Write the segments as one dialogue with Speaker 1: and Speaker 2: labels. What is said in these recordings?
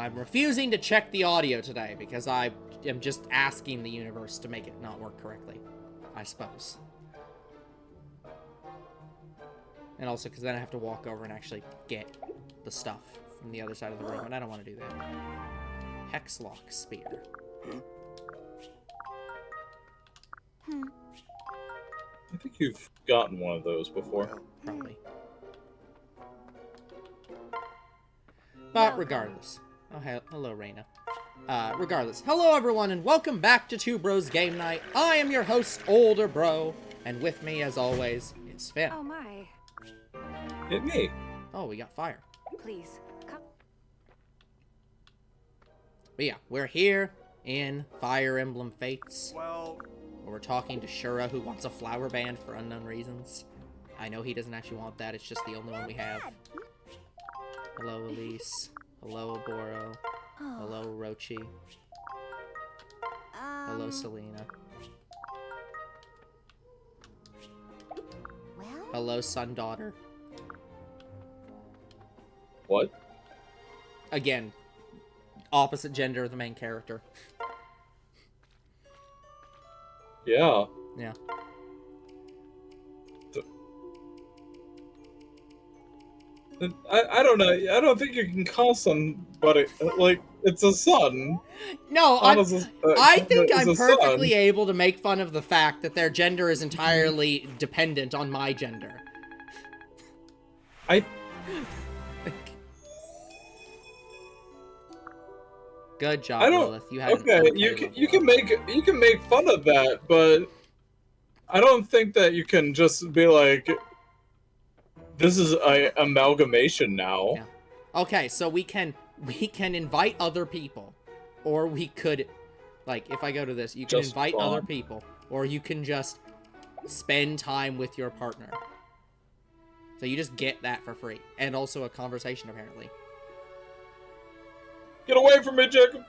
Speaker 1: I'm refusing to check the audio today because I am just asking the universe to make it not work correctly, I suppose. And also because then I have to walk over and actually get the stuff from the other side of the room, and I don't want to do that. Hexlock Spear.
Speaker 2: I think you've gotten one of those before.
Speaker 1: Probably. But regardless. Oh, hello, Reina. Regardless. Hello, everyone, and welcome back to Two Bros Game Night. I am your host, Older Bro, and with me, as always, is Finn.
Speaker 3: Oh, my.
Speaker 2: Hit me.
Speaker 1: Oh, we got fire.
Speaker 3: Please, come.
Speaker 1: But yeah, we're here in Fire Emblem Fates.
Speaker 4: Well,
Speaker 1: We're talking to Shura, who wants a flower band for unknown reasons. I know he doesn't actually want that, it's just the only one we have. Hello, Elise. Hello, Boro. Hello, Rochi. Hello, Selena.
Speaker 3: Well?
Speaker 1: Hello, son-daughter.
Speaker 2: What?
Speaker 1: Again, opposite gender of the main character.
Speaker 2: Yeah.
Speaker 1: Yeah.
Speaker 2: I don't know. I don't think you can call somebody like it's a son.
Speaker 1: No,
Speaker 2: Honestly,
Speaker 1: I think
Speaker 2: it's
Speaker 1: I'm
Speaker 2: a
Speaker 1: perfectly
Speaker 2: son.
Speaker 1: able to make fun of the fact that their gender is entirely dependent on my gender.
Speaker 2: I
Speaker 1: Good job,
Speaker 2: I don't.
Speaker 1: Lilith. You had
Speaker 2: Okay,
Speaker 1: an
Speaker 2: you
Speaker 1: level
Speaker 2: can
Speaker 1: up.
Speaker 2: make fun of that, but I don't think that you can just be like, this is a amalgamation now.
Speaker 1: Yeah. Okay, so we can invite other people, or we could, like, if I go to this, you can
Speaker 2: Just
Speaker 1: invite
Speaker 2: spawn.
Speaker 1: other people, or you can just spend time with your partner. So you just get that for free, and also a conversation apparently.
Speaker 2: Get away from me, Jacob.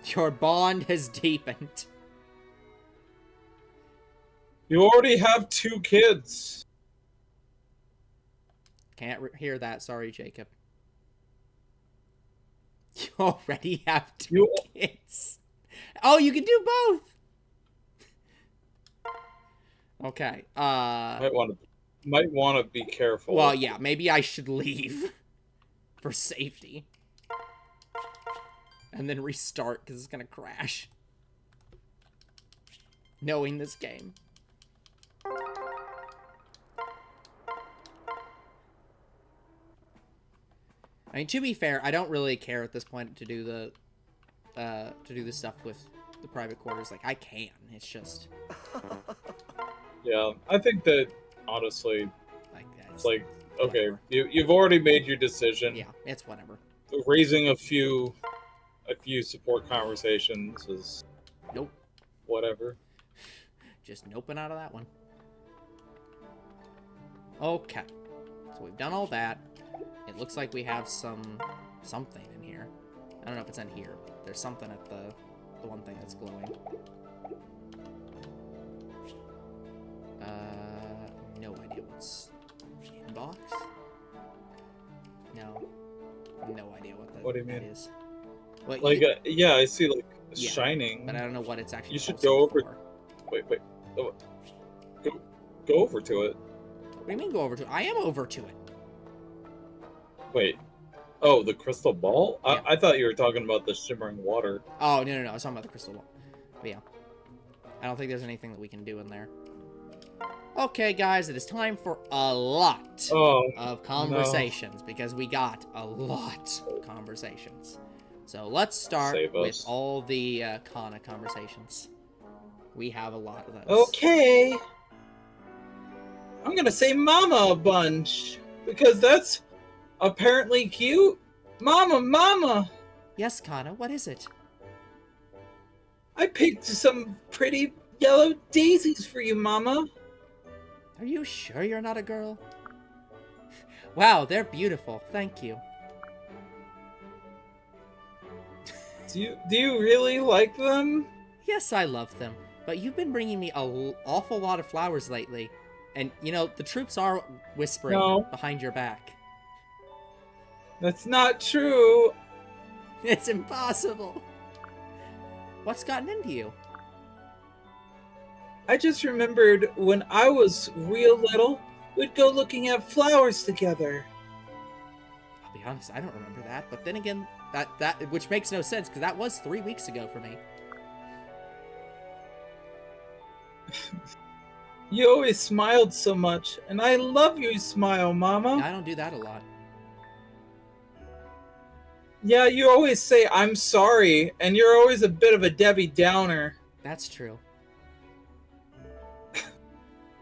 Speaker 1: Your bond has deepened.
Speaker 2: You already have 2 kids.
Speaker 1: Can't hear that. Sorry, Jacob. You already have 2 kids. Oh, you can do both. Okay.
Speaker 2: Might want to be careful.
Speaker 1: Well, yeah. Maybe I should leave for safety, and then restart because it's gonna crash. Knowing this game. I mean, to be fair, I don't really care at this point to do the stuff with the private quarters. Like, I can. It's just
Speaker 2: Yeah, I think that honestly,
Speaker 1: like that.
Speaker 2: it's like okay,
Speaker 1: whatever.
Speaker 2: you've already made your decision.
Speaker 1: Yeah, it's whatever.
Speaker 2: Raising a few support conversations is
Speaker 1: Nope.
Speaker 2: whatever.
Speaker 1: Just noping out of that one. Okay. So we've done all that. It looks like we have something in here. I don't know if it's in here, but there's something at the one thing that's glowing. No idea what's inbox? No. No idea what
Speaker 2: do you
Speaker 1: that
Speaker 2: mean?
Speaker 1: is. Well,
Speaker 2: Like, yeah, I see like
Speaker 1: Yeah,
Speaker 2: shining.
Speaker 1: but I don't know what it's actually.
Speaker 2: You should
Speaker 1: pulsing
Speaker 2: go over.
Speaker 1: for.
Speaker 2: Wait. Go over to it.
Speaker 1: What do you mean go over to it? I am over to it.
Speaker 2: Wait. Oh, the crystal ball?
Speaker 1: Yeah.
Speaker 2: I thought you were talking about the shimmering water.
Speaker 1: Oh, no. I was talking about the crystal ball. But yeah. I don't think there's anything that we can do in there. Okay, guys, it is time for a lot of conversations, because we got a lot of conversations. So let's start
Speaker 2: Save
Speaker 1: with
Speaker 2: us.
Speaker 1: all the Kana conversations. We have a lot of those.
Speaker 2: Okay. I'm gonna say mama a bunch, because that's apparently cute. Mama!
Speaker 1: Yes, Kana, what is it?
Speaker 2: I picked some pretty yellow daisies for you, Mama.
Speaker 1: Are you sure you're not a girl? Wow, they're beautiful. Thank you.
Speaker 2: Do you really like them?
Speaker 1: Yes, I love them. But you've been bringing me an awful lot of flowers lately. And, you know, the troops are whispering
Speaker 2: No.
Speaker 1: behind your back.
Speaker 2: That's not true.
Speaker 1: It's impossible. What's gotten into you?
Speaker 2: I just remembered when I was real little, we'd go looking at flowers together.
Speaker 1: I'll be honest, I don't remember that. But then again, which makes no sense because that was 3 weeks ago for me.
Speaker 2: You always smiled so much, and I love your smile, Mama.
Speaker 1: I don't do that a lot.
Speaker 2: Yeah, you always say, I'm sorry, and you're always a bit of a Debbie Downer.
Speaker 1: That's true.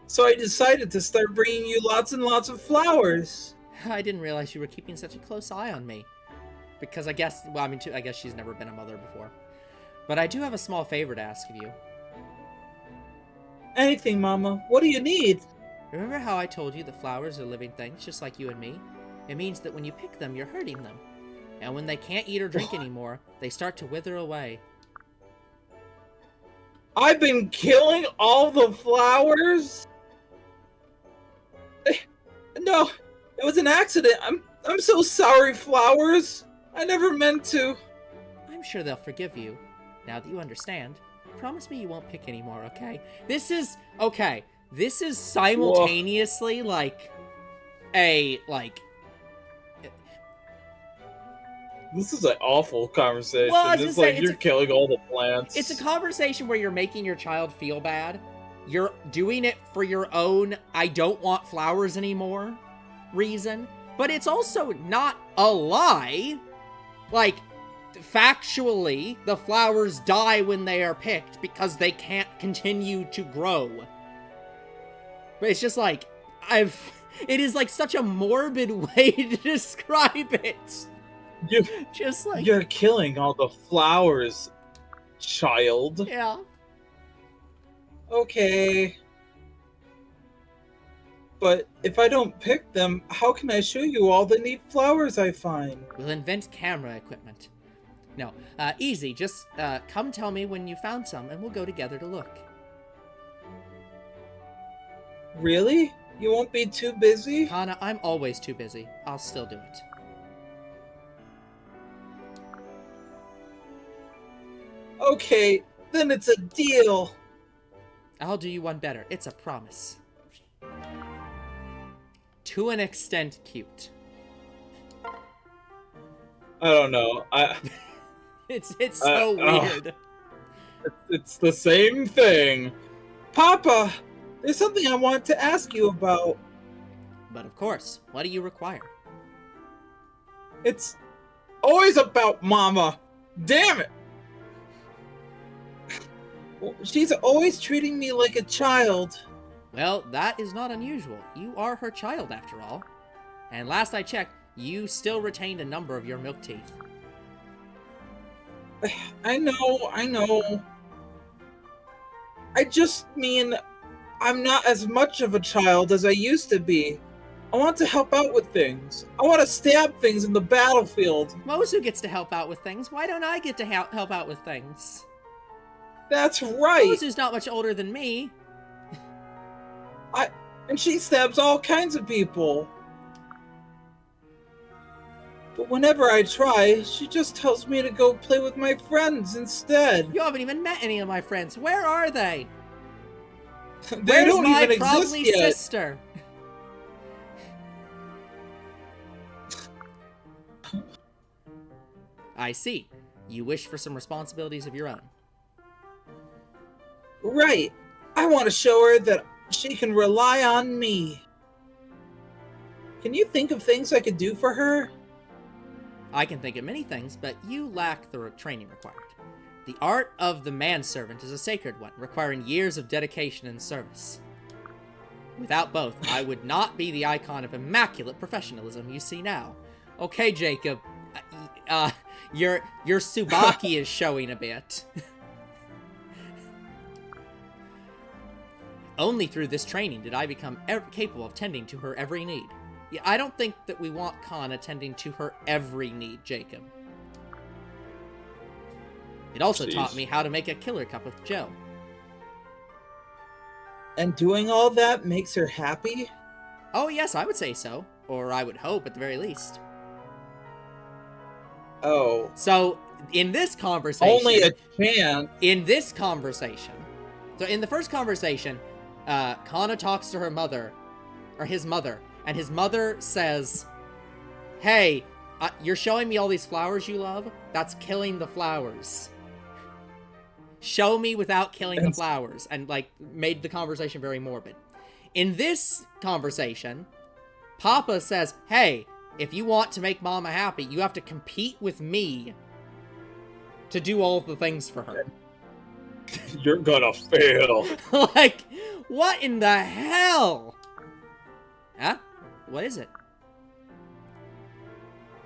Speaker 2: So I decided to start bringing you lots and lots of flowers.
Speaker 1: I didn't realize you were keeping such a close eye on me. Because I guess, well, I mean, I guess she's never been a mother before. But I do have a small favor to ask of you.
Speaker 2: Anything, Mama. What do you need?
Speaker 1: Remember how I told you that flowers are living things, just like you and me? It means that when you pick them, you're hurting them. And when they can't eat or drink anymore, they start to wither away.
Speaker 2: I've been killing all the flowers? No, it was an accident. I'm so sorry, flowers. I never meant to.
Speaker 1: I'm sure they'll forgive you, now that you understand. Promise me you won't pick anymore, okay? This is simultaneously,
Speaker 2: Whoa. This is an awful conversation.
Speaker 1: Well,
Speaker 2: it's like you're killing all the plants.
Speaker 1: It's a conversation where you're making your child feel bad. You're doing it for your own, I don't want flowers anymore reason. But it's also not a lie. Like, factually, the flowers die when they are picked because they can't continue to grow. But it's just like, it is like such a morbid way to describe it.
Speaker 2: You're killing all the flowers, child.
Speaker 1: Yeah.
Speaker 2: Okay. But if I don't pick them, how can I show you all the neat flowers I find?
Speaker 1: We'll invent camera equipment. No, easy. Just come tell me when you found some, and we'll go together to look.
Speaker 2: Really? You won't be too busy?
Speaker 1: Kana, I'm always too busy. I'll still do it.
Speaker 2: Okay, then it's a deal.
Speaker 1: I'll do you one better. It's a promise. To an extent, cute.
Speaker 2: I don't know.
Speaker 1: It's so weird.
Speaker 2: It's the same thing. Papa, there's something I want to ask you about.
Speaker 1: But of course, what do you require?
Speaker 2: It's always about Mama. Damn it! She's always treating me like a child.
Speaker 1: Well, that is not unusual. You are her child, after all. And last I checked, you still retained a number of your milk teeth.
Speaker 2: I know. I just mean, I'm not as much of a child as I used to be. I want to help out with things. I want to stab things in the battlefield.
Speaker 1: Mozu gets to help out with things. Why don't I get to help out with things?
Speaker 2: That's right.
Speaker 1: Mozu's not much older than me.
Speaker 2: And she stabs all kinds of people. But whenever I try, she just tells me to go play with my friends instead.
Speaker 1: You haven't even met any of my friends. Where are they?
Speaker 2: They don't even exist
Speaker 1: probably
Speaker 2: yet.
Speaker 1: Sister? I see. You wish for some responsibilities of your own.
Speaker 2: Right. I want to show her that she can rely on me. Can you think of things I could do for her?
Speaker 1: I can think of many things, but you lack the training required. The art of the manservant is a sacred one, requiring years of dedication and service. Without both, I would not be the icon of immaculate professionalism you see now. Okay, Jacob, your Tsubaki is showing a bit. Only through this training did I become capable of tending to her every need. Yeah, I don't think that we want Khan attending to her every need, Jacob. It also taught me how to make a killer cup of Joe.
Speaker 2: And doing all that makes her happy?
Speaker 1: Oh yes, I would say so. Or I would hope, at the very least.
Speaker 2: Oh.
Speaker 1: So, in this conversation...
Speaker 2: Only a chance.
Speaker 1: In this conversation... So, in the first conversation, Kana talks to her mother, or his mother, and his mother says, hey, you're showing me all these flowers you love? That's killing the flowers. Show me without killing the flowers. And, like, made the conversation very morbid. In this conversation, Papa says, hey, if you want to make Mama happy, you have to compete with me to do all the things for her.
Speaker 2: You're gonna fail.
Speaker 1: Like, what in the hell? Huh? What is it?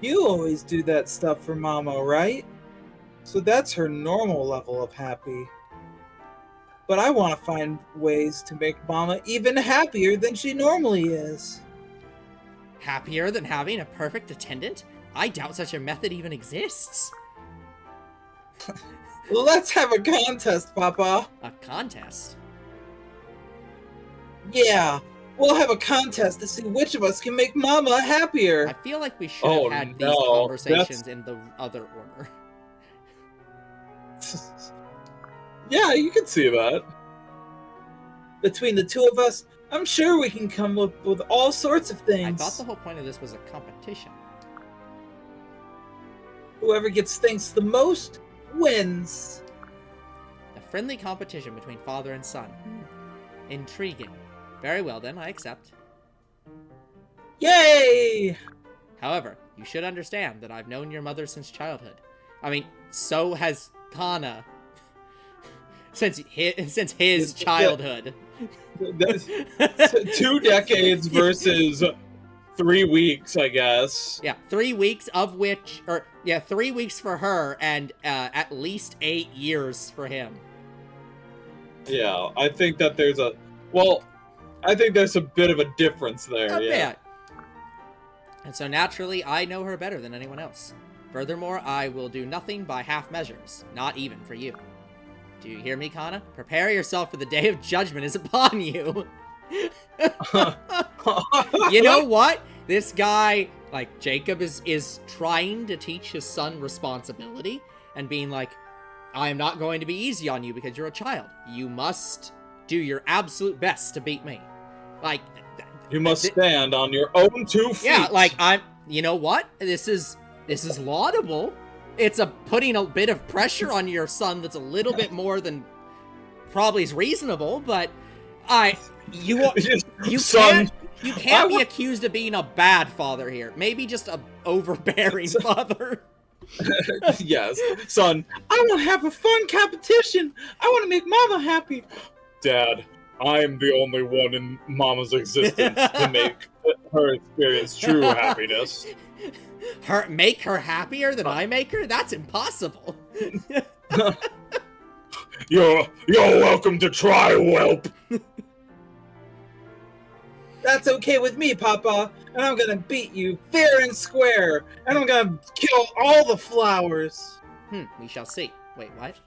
Speaker 2: You always do that stuff for Mama, right? So that's her normal level of happy. But I want to find ways to make Mama even happier than she normally is.
Speaker 1: Happier than having a perfect attendant? I doubt such a method even exists.
Speaker 2: Let's have a contest, Papa.
Speaker 1: A contest?
Speaker 2: Yeah, we'll have a contest to see which of us can make Mama happier.
Speaker 1: I feel like we should have had these conversations in the other order.
Speaker 2: Yeah, you can see that. Between the two of us, I'm sure we can come up with all sorts of things.
Speaker 1: I thought the whole point of this was a competition.
Speaker 2: Whoever gets thanks the most wins.
Speaker 1: A friendly competition between father and son. Intriguing. Very well then, I accept.
Speaker 2: Yay!
Speaker 1: However, you should understand that I've known your mother since childhood. I mean, so has Kana. Since his childhood.
Speaker 2: 2 decades versus 3 weeks, I guess.
Speaker 1: Yeah, 3 weeks of which, 3 weeks for her and at least 8 years for him.
Speaker 2: Yeah, I think that there's a, I think there's a bit of a difference there,
Speaker 1: bit. And so naturally, I know her better than anyone else. Furthermore, I will do nothing by half measures, not even for you. Do you hear me, Kana? Prepare yourself, for the day of judgment is upon you. You know what? This guy, like, Jacob is trying to teach his son responsibility and being like, I am not going to be easy on you because you're a child. You must do your absolute best to beat me. Like,
Speaker 2: you must stand on your own 2 feet.
Speaker 1: Yeah, like, you know what? This is laudable. It's putting a bit of pressure on your son that's a little bit more than probably is reasonable, but you can't be accused of being a bad father here. Maybe just a overbearing father.
Speaker 2: Yes, son, I want to have a fun competition. I want to make Mama happy. Dad, I am the only one in Mama's existence to make her experience true happiness.
Speaker 1: Make her happier than I make her? That's impossible.
Speaker 2: You're welcome to try, whelp. That's okay with me, Papa. And I'm gonna beat you fair and square. And I'm gonna kill all the flowers.
Speaker 1: We shall see. Wait, what?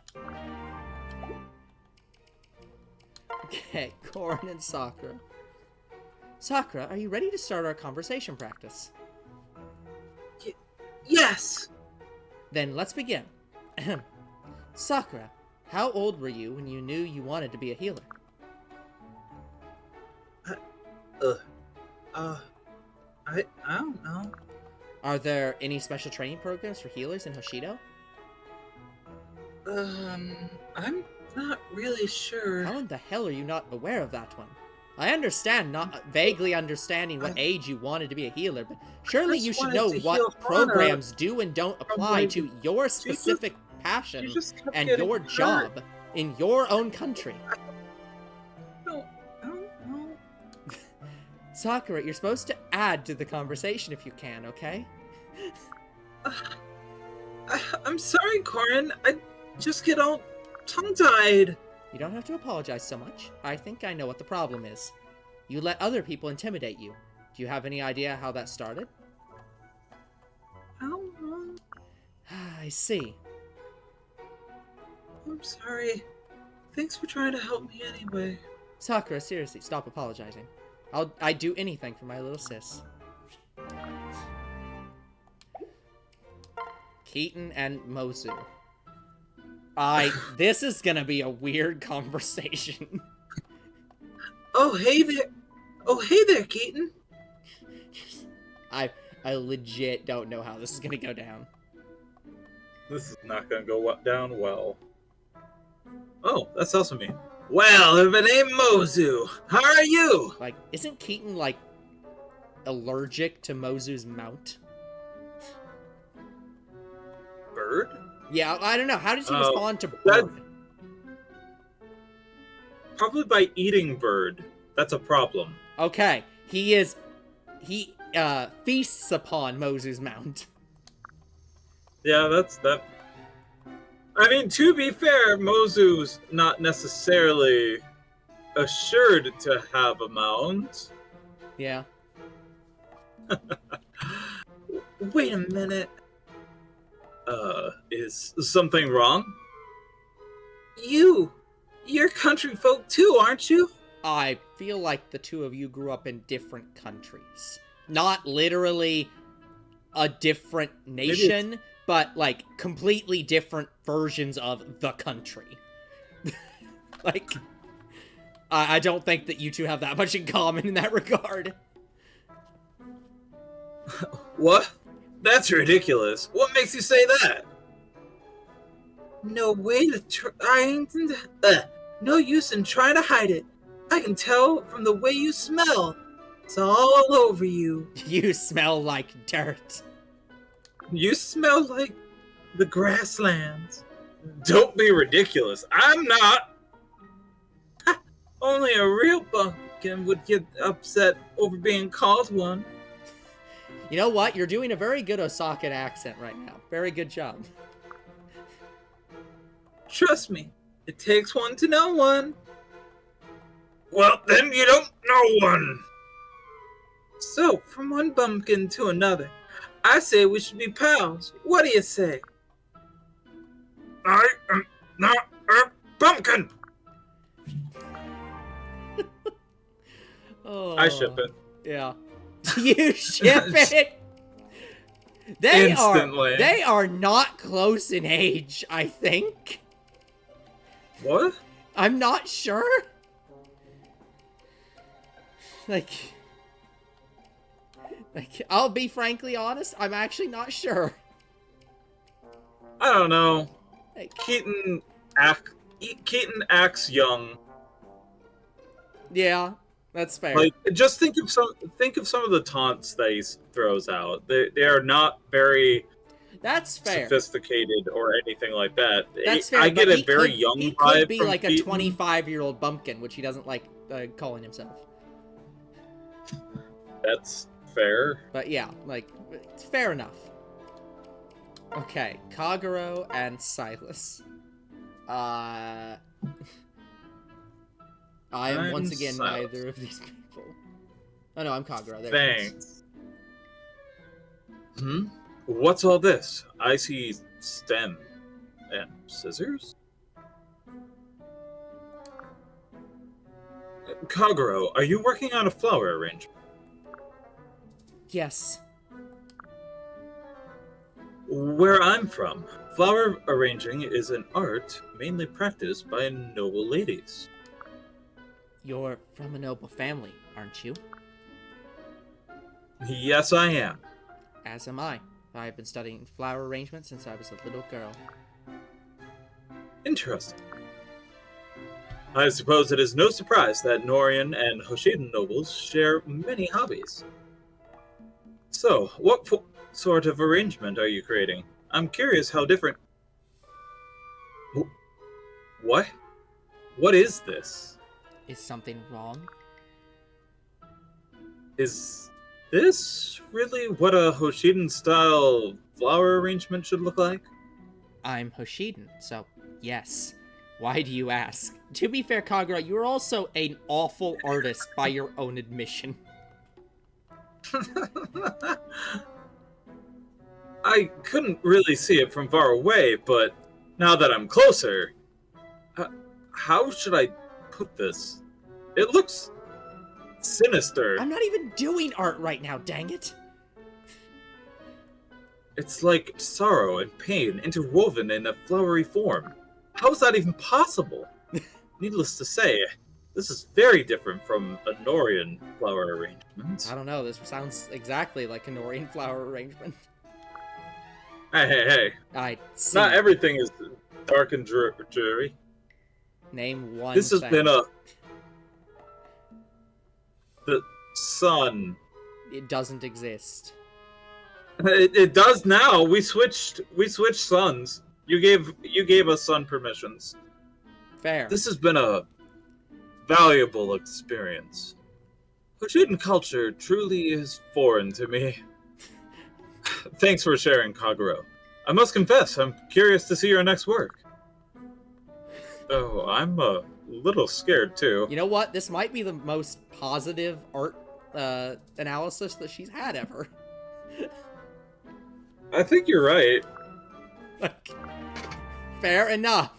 Speaker 1: Okay, Korin and Sakura. Sakura, are you ready to start our conversation practice?
Speaker 2: Yes!
Speaker 1: Then let's begin. Sakura, how old were you when you knew you wanted to be a healer?
Speaker 2: I don't know.
Speaker 1: Are there any special training programs for healers in Hoshido?
Speaker 2: I'm not really sure.
Speaker 1: How in the hell are you not aware of that one? I understand vaguely understanding what age you wanted to be a healer, but surely you should know what programs do and don't apply to your specific passion and your job in your own country.
Speaker 2: I don't know.
Speaker 1: Sakura, you're supposed to add to the conversation if you can, okay?
Speaker 2: I'm sorry, Korin. I just get all tongue-tied.
Speaker 1: You don't have to apologize so much. I think I know what the problem is. You let other people intimidate you. Do you have any idea how that started?
Speaker 2: I don't know.
Speaker 1: I see.
Speaker 2: I'm sorry. Thanks for trying to help me anyway.
Speaker 1: Sakura, seriously, stop apologizing. I'd do anything for my little sis. Keaton and Mozu. This is gonna be a weird conversation.
Speaker 2: Oh, hey there. Oh, hey there, Keaton.
Speaker 1: I legit don't know how this is gonna go down.
Speaker 2: This is not gonna go down well. Oh, that's also me. Well, my name's Mozu. How are you?
Speaker 1: Like, isn't Keaton, like, allergic to Mozu's mount?
Speaker 2: Bird?
Speaker 1: Yeah, I don't know. How does he respond to
Speaker 2: that-
Speaker 1: bird?
Speaker 2: Probably by eating bird. That's a problem.
Speaker 1: Okay, he feasts upon Mozu's mount.
Speaker 2: Yeah, that's that. I mean, to be fair, Mozu's not necessarily assured to have a mount.
Speaker 1: Yeah.
Speaker 2: Wait a minute. Is something wrong? You're country folk too, aren't you?
Speaker 1: I feel like the two of you grew up in different countries. Not literally a different nation, but, like, completely different versions of the country. Like, I don't think that you two have that much in common in that regard.
Speaker 2: What? That's ridiculous. What makes you say that? No way to try. No use in trying to hide it. I can tell from the way you smell. It's all over you.
Speaker 1: You smell like dirt.
Speaker 2: You smell like the grasslands. Don't be ridiculous. I'm not. Only a real bumpkin would get upset over being called one.
Speaker 1: You know what? You're doing a very good Osakan accent right now. Very good job.
Speaker 2: Trust me, it takes one to know one. Well, then you don't know one. So, from one bumpkin to another, I say we should be pals. What do you say? I am not a bumpkin.
Speaker 1: Oh,
Speaker 2: I ship it.
Speaker 1: Yeah. You ship it?
Speaker 2: Instantly.
Speaker 1: They are not close in age, I think.
Speaker 2: What?
Speaker 1: I'm not sure. Like, I'll be frankly honest, I'm actually not sure.
Speaker 2: I don't know.
Speaker 1: Like,
Speaker 2: Keaton acts young.
Speaker 1: yeah, that's fair.
Speaker 2: Like, just think of some of the taunts that he throws out. They are not very
Speaker 1: That's fair.
Speaker 2: sophisticated or anything like that.
Speaker 1: That's fair.
Speaker 2: I get
Speaker 1: but
Speaker 2: a very young
Speaker 1: he
Speaker 2: vibe
Speaker 1: could be
Speaker 2: from
Speaker 1: like a
Speaker 2: Keaton.
Speaker 1: 25-year-old bumpkin, which he doesn't like calling himself.
Speaker 2: That's fair.
Speaker 1: But yeah, like, it's fair enough. Okay, Kagero and Silas. I am once again
Speaker 2: Silas.
Speaker 1: neither of these people. Oh no, I'm Kagero. There
Speaker 2: Thanks. What's all this? I see stem and scissors. Kagero, are you working on a flower arrangement?
Speaker 1: Yes.
Speaker 2: Where I'm from, flower arranging is an art mainly practiced by noble ladies.
Speaker 1: You're from a noble family, aren't you?
Speaker 2: Yes, I am.
Speaker 1: As am I. I've been studying flower arrangement since I was a little girl.
Speaker 2: Interesting. I suppose it is no surprise that Norian and Hoshiden nobles share many hobbies. So, what sort of arrangement are you creating? I'm curious how different... What? What is this?
Speaker 1: Is something wrong?
Speaker 2: Is this really what a Hoshiden-style flower arrangement should look like?
Speaker 1: I'm Hoshiden, so yes. Why do you ask? To be fair, Kagura, you're also an awful artist by your own admission.
Speaker 2: I couldn't really see it from far away, but now that I'm closer... how should I put this? It looks sinister.
Speaker 1: I'm not even doing art right now, dang it.
Speaker 2: It's like sorrow and pain interwoven in a flowery form. How is that even possible? Needless to say, this is very different from a Norian flower arrangement.
Speaker 1: I don't know, this sounds exactly like a Norian flower arrangement.
Speaker 2: Hey.
Speaker 1: I see.
Speaker 2: Not everything is dark and dreary.
Speaker 1: Name one
Speaker 2: This has
Speaker 1: thing.
Speaker 2: been the sun.
Speaker 1: It doesn't exist.
Speaker 2: It does now. We switched suns. You gave us sun permissions.
Speaker 1: Fair.
Speaker 2: This has been a valuable experience. Hoshiden culture truly is foreign to me. Thanks for sharing, Kaguro. I must confess, I'm curious to see your next work. Oh, I'm a little scared too.
Speaker 1: You know what? This might be the most positive art analysis that she's had ever.
Speaker 2: I think you're right.
Speaker 1: Fair enough.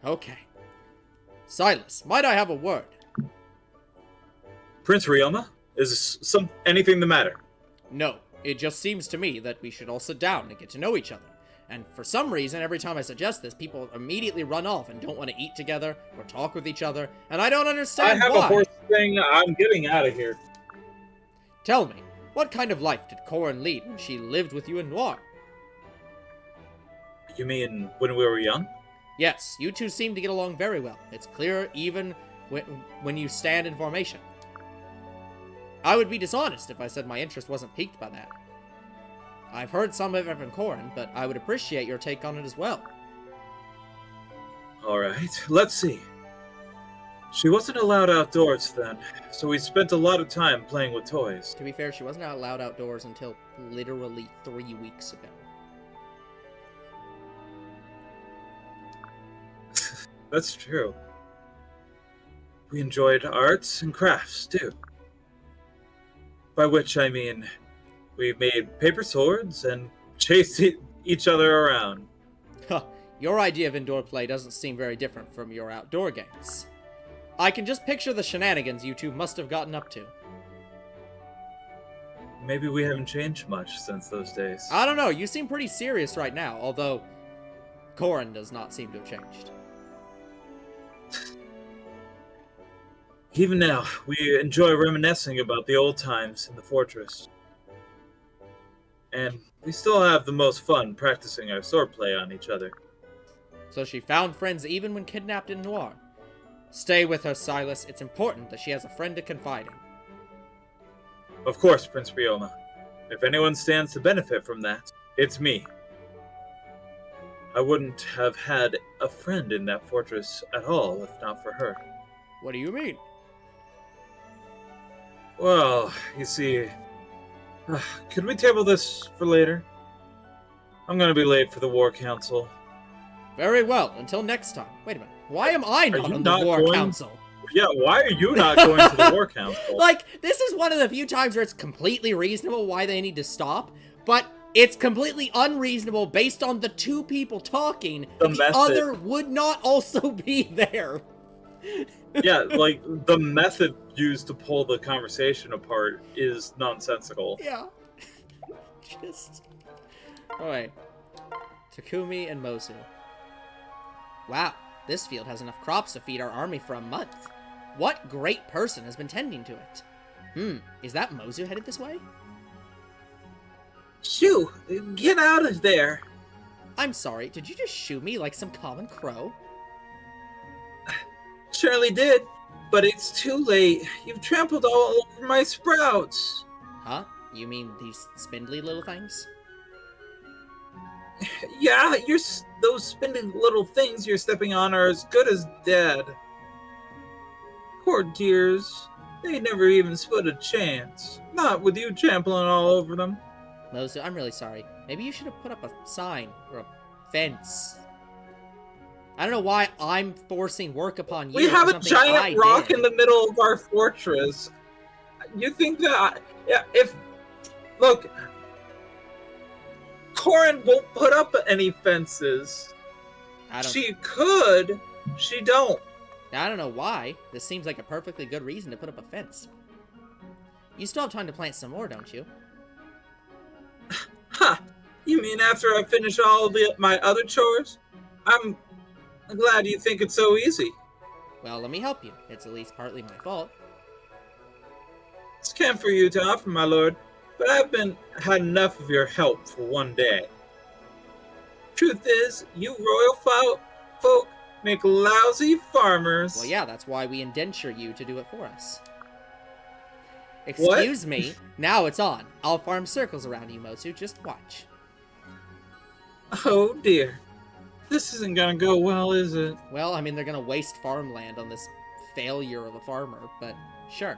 Speaker 1: Okay. Silas, might I have a word?
Speaker 2: Prince Ryoma? Is anything the matter?
Speaker 1: No, it just seems to me that we should all sit down and get to know each other. And for some reason, every time I suggest this, people immediately run off and don't want to eat together or talk with each other, and I don't understand why.
Speaker 2: I have a horse thing. I'm getting out of here.
Speaker 1: Tell me, what kind of life did Corin lead when she lived with you in Noir?
Speaker 2: You mean when we were young?
Speaker 1: Yes, you two seem to get along very well. It's clear even when you stand in formation. I would be dishonest if I said my interest wasn't piqued by that. I've heard some of it from Corin, but I would appreciate your take on it as well.
Speaker 2: Alright, let's see. She wasn't allowed outdoors then, so we spent a lot of time playing with toys.
Speaker 1: To be fair, she wasn't allowed outdoors until literally 3 weeks ago.
Speaker 2: That's true. We enjoyed arts and crafts, too. By which I mean, we made paper swords and chased each other around.
Speaker 1: Huh, your idea of indoor play doesn't seem very different from your outdoor games. I can just picture the shenanigans you two must have gotten up to.
Speaker 2: Maybe we haven't changed much since those days.
Speaker 1: I don't know, you seem pretty serious right now, although Corin does not seem to have changed.
Speaker 2: Even now, we enjoy reminiscing about the old times in the fortress. And we still have the most fun practicing our swordplay on each other.
Speaker 1: So she found friends even when kidnapped in Noir. Stay with her, Silas. It's important that she has a friend to confide in.
Speaker 2: Of course, Prince Ryoma. If anyone stands to benefit from that, it's me. I wouldn't have had a friend in that fortress at all if not for her.
Speaker 1: What do you mean?
Speaker 2: Well, you see... could we table this for later? I'm gonna be late for the War Council.
Speaker 1: Very well, until next time. Wait a minute. Why am I not on the War Council?
Speaker 2: Yeah, why are you not going to the War Council?
Speaker 1: Like, this is one of the few times where it's completely reasonable why they need to stop, but it's completely unreasonable based on the two people talking. The other would not also be there.
Speaker 2: Yeah, like, the method used to pull the conversation apart is nonsensical.
Speaker 1: Yeah. Just... Alright. Takumi and Mozu. Wow, this field has enough crops to feed our army for a month. What great person has been tending to it? Is that Mozu headed this way?
Speaker 2: Shoo! Get out of there!
Speaker 1: I'm sorry, did you just shoo me like some common crow?
Speaker 2: Surely did, but it's too late. You've trampled all over my sprouts.
Speaker 1: Huh? You mean these spindly little things?
Speaker 2: Yeah, those spindly little things you're stepping on are as good as dead. Poor dears. They never even stood a chance. Not with you trampling all over them.
Speaker 1: Mozu, I'm really sorry. Maybe you should have put up a sign or a fence. I don't know why I'm forcing work upon you.
Speaker 2: We have a giant rock in the middle of our fortress. You think that... Yeah, if... Look... Corin won't put up any fences. She could. She don't.
Speaker 1: I don't know why. This seems like a perfectly good reason to put up a fence. You still have time to plant some more, don't you?
Speaker 2: Ha! You mean after I finish all my other chores? I'm glad you think it's so easy.
Speaker 1: Well, let me help you. It's at least partly my fault.
Speaker 2: It's kind for you to offer, my lord, but I've had enough of your help for one day. Truth is, you royal folk make lousy farmers.
Speaker 1: Well, yeah, that's why we indenture you to do it for us.
Speaker 2: What?
Speaker 1: Excuse me. Now it's on. I'll farm circles around you, Mozu. Just watch.
Speaker 2: Oh, dear. This isn't gonna go well, is it?
Speaker 1: Well, I mean, they're gonna waste farmland on this failure of a farmer, but sure.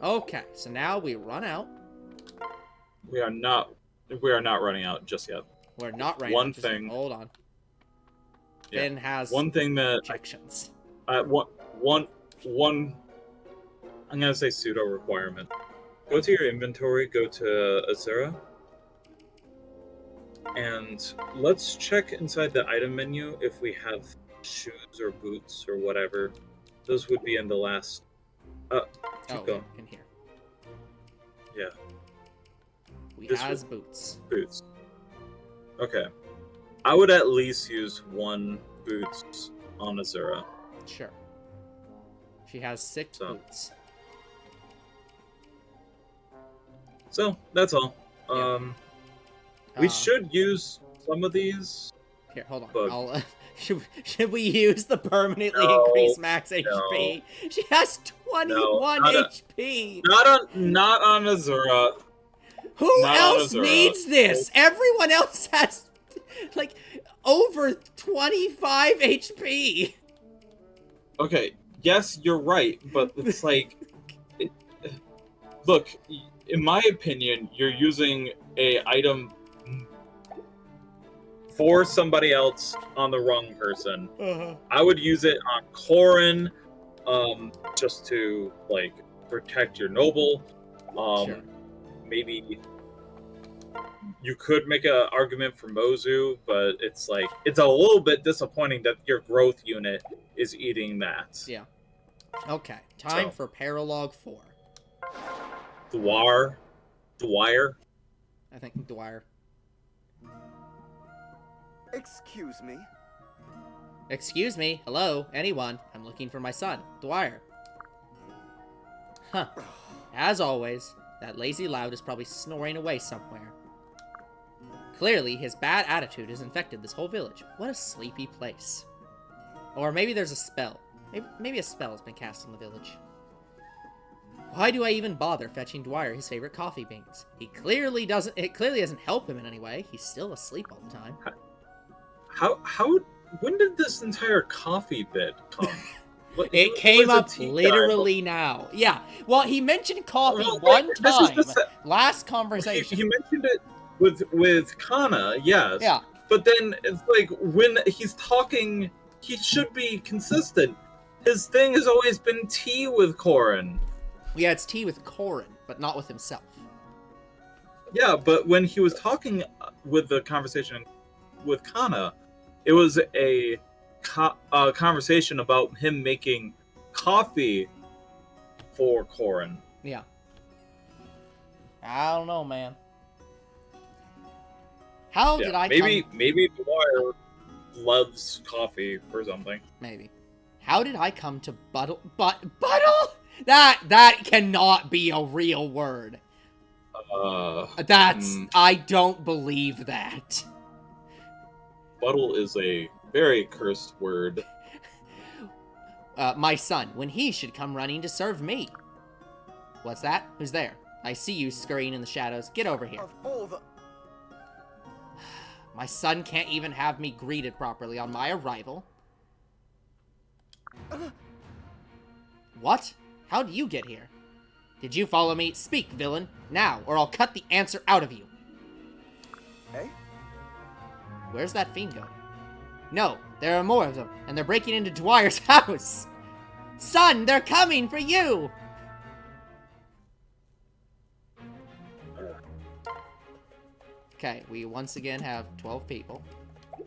Speaker 1: Okay, so now we run out.
Speaker 2: We are not running out just yet.
Speaker 1: We're not running
Speaker 2: One
Speaker 1: out.
Speaker 2: thing.
Speaker 1: Hold on.
Speaker 2: Yeah.
Speaker 1: Finn has
Speaker 2: one thing that
Speaker 1: objections.
Speaker 2: One I'm gonna say pseudo requirement. Go to your inventory, go to Azura, and let's check inside the item menu if we have shoes or boots or whatever. Those would be in the last. Keep going.
Speaker 1: In here.
Speaker 2: Yeah.
Speaker 1: We
Speaker 2: This
Speaker 1: has boots.
Speaker 2: Boots. Okay. I would at least use one boots on Azura.
Speaker 1: Sure. She has 6 boots.
Speaker 2: So that's all.
Speaker 1: Yeah.
Speaker 2: We should use some of these.
Speaker 1: Here, hold on.
Speaker 2: But...
Speaker 1: I'll, should we use the permanently increased max HP? She has 21 HP.
Speaker 2: Not on Azura.
Speaker 1: Who else needs this? Everyone else has like over 25 HP.
Speaker 2: Okay, yes, you're right, but it's like, look, in my opinion, you're using a item for somebody else on the wrong person. I would use it on Corrin, just to like protect your noble.
Speaker 1: Sure.
Speaker 2: Maybe you could make an argument for Mozu, but it's like it's a little bit disappointing that your growth unit is eating that.
Speaker 1: Yeah. Okay. Time for Paralog 4.
Speaker 2: Dwyer.
Speaker 1: I think Dwyer.
Speaker 3: Excuse me.
Speaker 1: Excuse me. Hello, anyone? I'm looking for my son, Dwyer. Huh. As always, that lazy loud is probably snoring away somewhere. Clearly, his bad attitude has infected this whole village. What a sleepy place. Or maybe there's a spell. Maybe a spell has been cast on the village. Why do I even bother fetching Dwyer his favorite coffee beans? It clearly doesn't help him in any way. He's still asleep all the time.
Speaker 2: When did this entire coffee bit come?
Speaker 1: It came up literally now. Yeah. Well, he mentioned coffee one time. Last conversation.
Speaker 2: He mentioned it with Kana, yes.
Speaker 1: Yeah.
Speaker 2: But then it's like when he's talking, he should be consistent. His thing has always been tea with Corrin.
Speaker 1: Yeah, it's tea with Corrin, but not with himself.
Speaker 2: Yeah, but when he was talking with the conversation with Kana, it was a conversation about him making coffee for Corrin.
Speaker 1: Yeah. I don't know, man. How did I
Speaker 2: maybe Dwyer loves coffee or something.
Speaker 1: Maybe. How did I come to Buttle? That cannot be a real word. I don't believe that.
Speaker 2: Buttle is a very cursed word.
Speaker 1: My son, when he should come running to serve me. What's that? Who's there? I see you scurrying in the shadows. Get over here. My son can't even have me greeted properly on my arrival. What? How do you get here? Did you follow me? Speak, villain, now, or I'll cut the answer out of you.
Speaker 3: Hey?
Speaker 1: Where's that fiend going? No, there are more of them, and they're breaking into Dwyer's house. Son, they're coming for you! Okay, we once again have 12 people.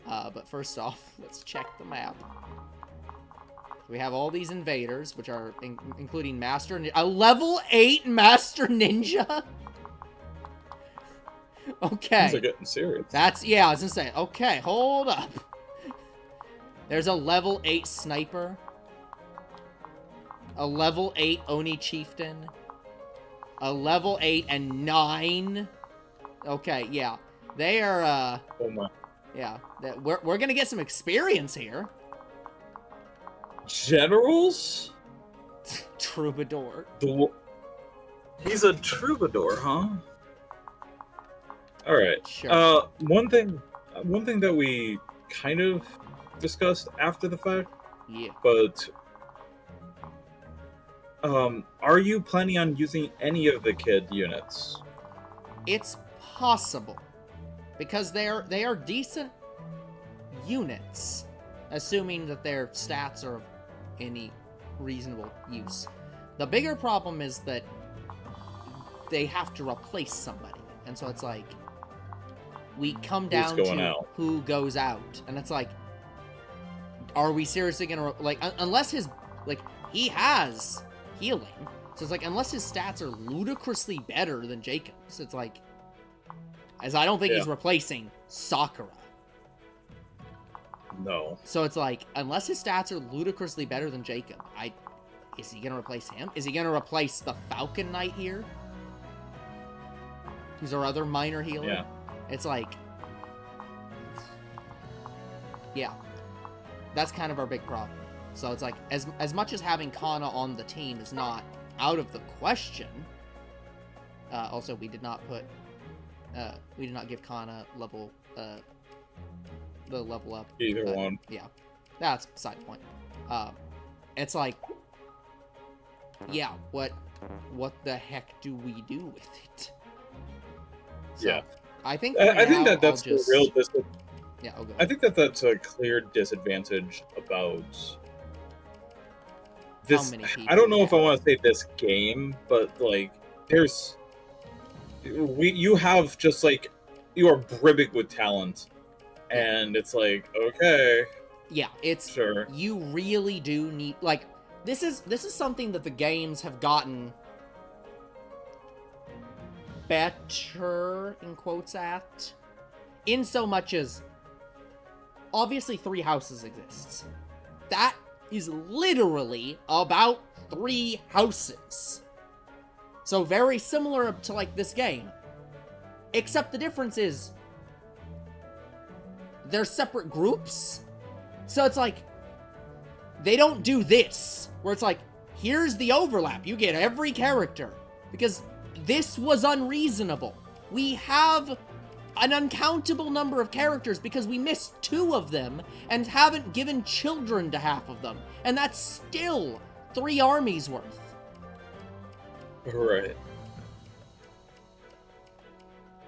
Speaker 1: But first off, let's check the map. We have all these invaders, which are including a level 8 Master Ninja? Okay.
Speaker 2: Things are getting serious.
Speaker 1: Yeah, I was gonna say, okay, hold up. There's a level 8 Sniper. A level 8 Oni Chieftain. A level 8 and 9. Okay, yeah. They are,
Speaker 2: Oh my.
Speaker 1: yeah. We're gonna get some experience here.
Speaker 2: Generals?
Speaker 1: Troubadour.
Speaker 2: He's a troubadour, huh? Alright.
Speaker 1: Sure.
Speaker 2: One thing that we kind of discussed after the fact,
Speaker 1: Yeah.
Speaker 2: but are you planning on using any of the kid units?
Speaker 1: It's possible. Because they are decent units. Assuming that their stats are of any reasonable use. The bigger problem is that they have to replace somebody. And so it's like, we come down to who goes out. And it's like, are we seriously gonna, unless he has healing. So it's like, unless his stats are ludicrously better than Jacob's, it's like, as I don't think he's replacing Sakura.
Speaker 2: No.
Speaker 1: So it's like, unless his stats are ludicrously better than Jacob, is he gonna replace him? Is he gonna replace the Falcon Knight here? Who's our other minor healer?
Speaker 2: Yeah.
Speaker 1: It's like, yeah. That's kind of our big problem. So it's like, as much as having Kana on the team is not out of the question, also we did not give Kana level, the level up.
Speaker 2: Either one.
Speaker 1: Yeah. That's beside the point. It's like, yeah, what the heck do we do with it? So,
Speaker 2: yeah.
Speaker 1: I think
Speaker 2: that's the real
Speaker 1: yeah, I'll go.
Speaker 2: I think that's a clear disadvantage about this.
Speaker 1: How many people
Speaker 2: I don't know if I want to say this game, but like, you have just like, you are brimming with talent, and it's like, okay.
Speaker 1: Yeah, it's
Speaker 2: sure.
Speaker 1: You really do need, like, this is something that the games have gotten better, in quotes, at, in so much as, obviously 3 houses exists. That is literally about 3 houses. So very similar to, like, this game. Except the difference is, they're separate groups. So it's like, they don't do this, where it's like, here's the overlap, you get every character. Because this was unreasonable. We have an uncountable number of characters because we missed 2 of them and haven't given children to half of them. And that's still 3 armies worth.
Speaker 2: Right.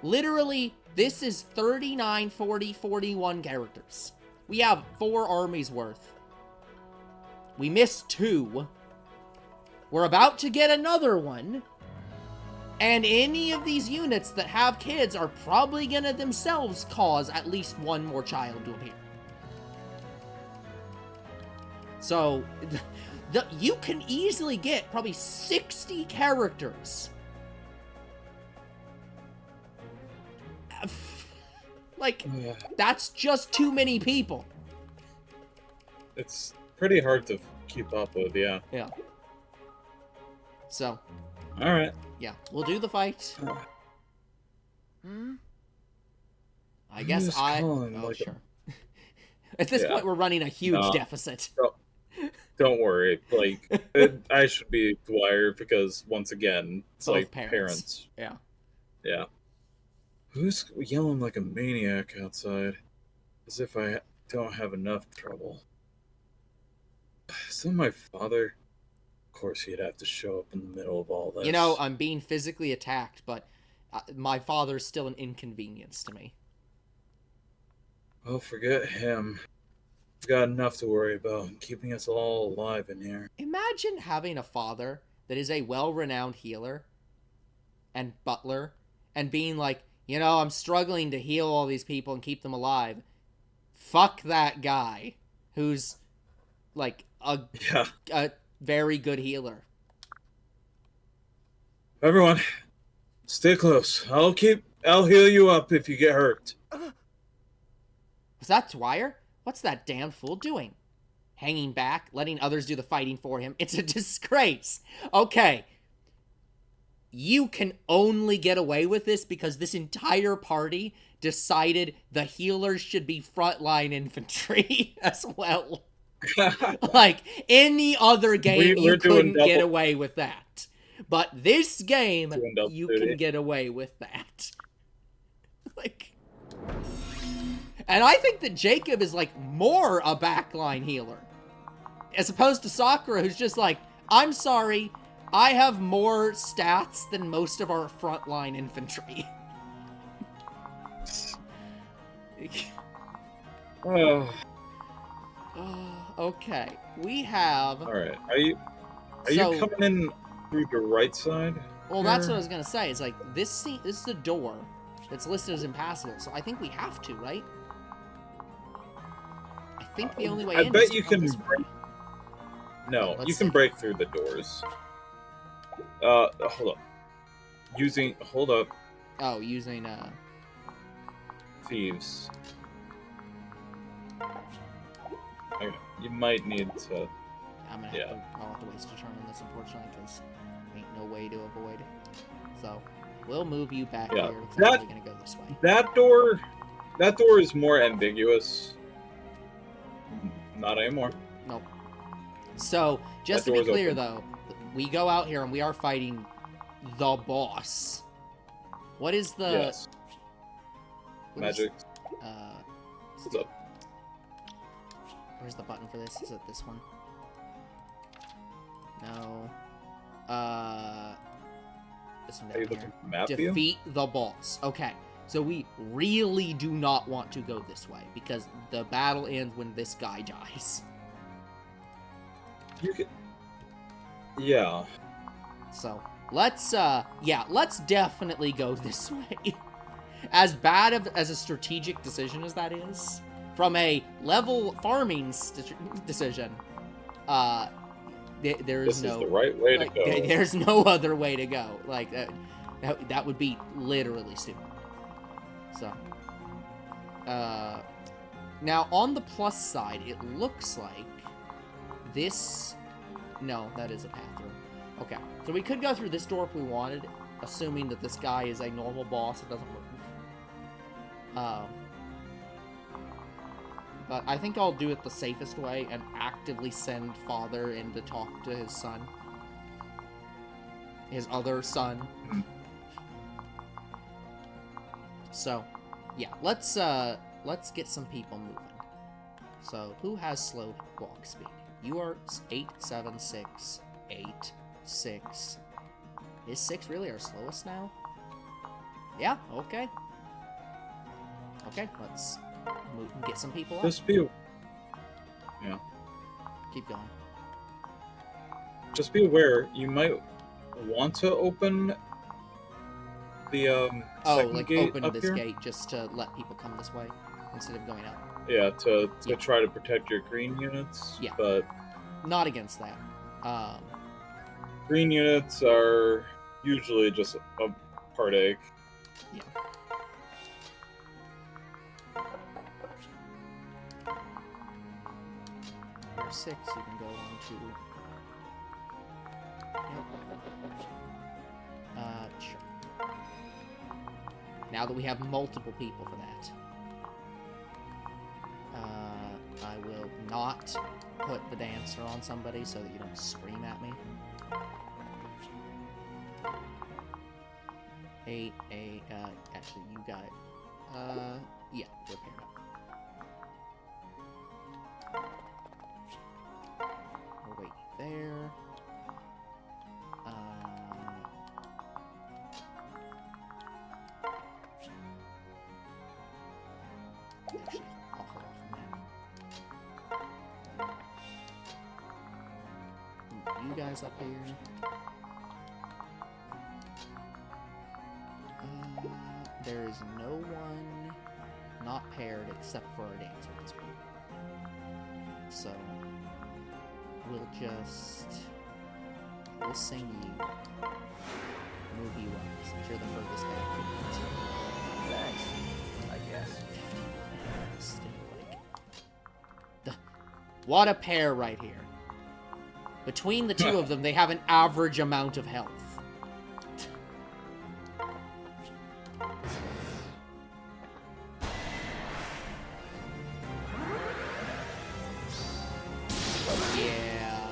Speaker 1: Literally, this is 39, 40, 41 characters. We have 4 armies worth. We missed 2. We're about to get another one. And any of these units that have kids are probably gonna themselves cause at least 1 more child to appear. So, you can easily get probably 60 characters. Like, that's just too many people.
Speaker 2: It's pretty hard to keep up with, yeah.
Speaker 1: Yeah. So.
Speaker 2: Alright.
Speaker 1: Yeah, we'll do the fight. I guess sure. At this point, we're running a huge deficit.
Speaker 2: Don't worry. Like, I should be Dwyer because, once again, it's both like parents.
Speaker 1: Yeah.
Speaker 2: Yeah. Who's yelling like a maniac outside? As if I don't have enough trouble. Is that my father? Of course he'd have to show up in the middle of all this.
Speaker 1: You know, I'm being physically attacked, but my father's still an inconvenience to me.
Speaker 2: Well, forget him. He's got enough to worry about and keeping us all alive in here.
Speaker 1: Imagine having a father that is a well-renowned healer and butler and being like, you know, I'm struggling to heal all these people and keep them alive. Fuck that guy who's, like,
Speaker 2: Yeah.
Speaker 1: a very good healer.
Speaker 2: Everyone, stay close. I'll heal you up if you get hurt.
Speaker 1: Was that Dwyer? What's that damn fool doing? Hanging back, letting others do the fighting for him. It's a disgrace. Okay. You can only get away with this because this entire party decided the healers should be frontline infantry as well. Like, any other game, you couldn't get away with that. But this game, you can get away with that. Like... And I think that Jacob is, like, more a backline healer. As opposed to Sakura, who's just like, I'm sorry, I have more stats than most of our frontline infantry. Okay, we have...
Speaker 2: Alright, are you coming in through the right side?
Speaker 1: Well, that's what I was gonna say. It's like, this is the door that's listed as impassable, so I think we have to, right? I think the only way in is to come this way.
Speaker 2: No, you can break through the doors. Hold up. Hold up.
Speaker 1: Oh, using,
Speaker 2: Thieves. Okay, you might need to...
Speaker 1: I'll have to waste a turn on this, unfortunately, because ain't no way to avoid it. So, we'll move you back here. It's probably gonna go this way.
Speaker 2: That door is more ambiguous. Not anymore.
Speaker 1: Nope. So, just to be clear, though, we go out here and we are fighting the boss. What is the...
Speaker 2: Yes. Magic.
Speaker 1: What's up? Where's the button for this? Is it this one? No. This one down here.
Speaker 2: Map
Speaker 1: Defeat the boss. Okay. So we really do not want to go this way, because the battle ends when this guy dies.
Speaker 2: You can... Yeah.
Speaker 1: So, let's definitely go this way. As bad as a strategic decision as that is, from a level farming decision, there is no...
Speaker 2: This is the right way to go.
Speaker 1: There's no other way to go. Like, that would be literally stupid. So, now on the plus side, it looks like this... No, that is a path through. Okay, so we could go through this door if we wanted, assuming that this guy is a normal boss that doesn't move. But I think I'll do it the safest way and actively send Father in to talk to his son. His other son. So, yeah, let's get some people moving. So, who has slow walk speed? You are 87686. Is 6 really our slowest now? Yeah, okay. Okay, let's move and get some people up.
Speaker 2: Just be... Yeah.
Speaker 1: Keep going.
Speaker 2: Just be aware, you might want to open the, second gate
Speaker 1: open
Speaker 2: up
Speaker 1: this
Speaker 2: here?
Speaker 1: gate just to let people come this way instead of going up.
Speaker 2: Yeah, to try to protect your green units.
Speaker 1: Yeah.
Speaker 2: But
Speaker 1: not against that.
Speaker 2: Green units are usually just a heartache.
Speaker 1: Yeah. For 6, you can go on to... Yep. Sure. Now that we have multiple people for that. I will not put the dancer on somebody so that you don't scream at me. Actually, you got it. Yeah, repair up. We'll wait there. Actually, I'll hold off on that. You guys up here. There is no one not paired except for our dancer at this point. So, we'll just... We'll sing you. Move you up, since you're the furthest back unit.
Speaker 3: Thanks, I guess.
Speaker 1: 51 still, like... What a pair right here. Between the two of them, they have an average amount of health. Yeah.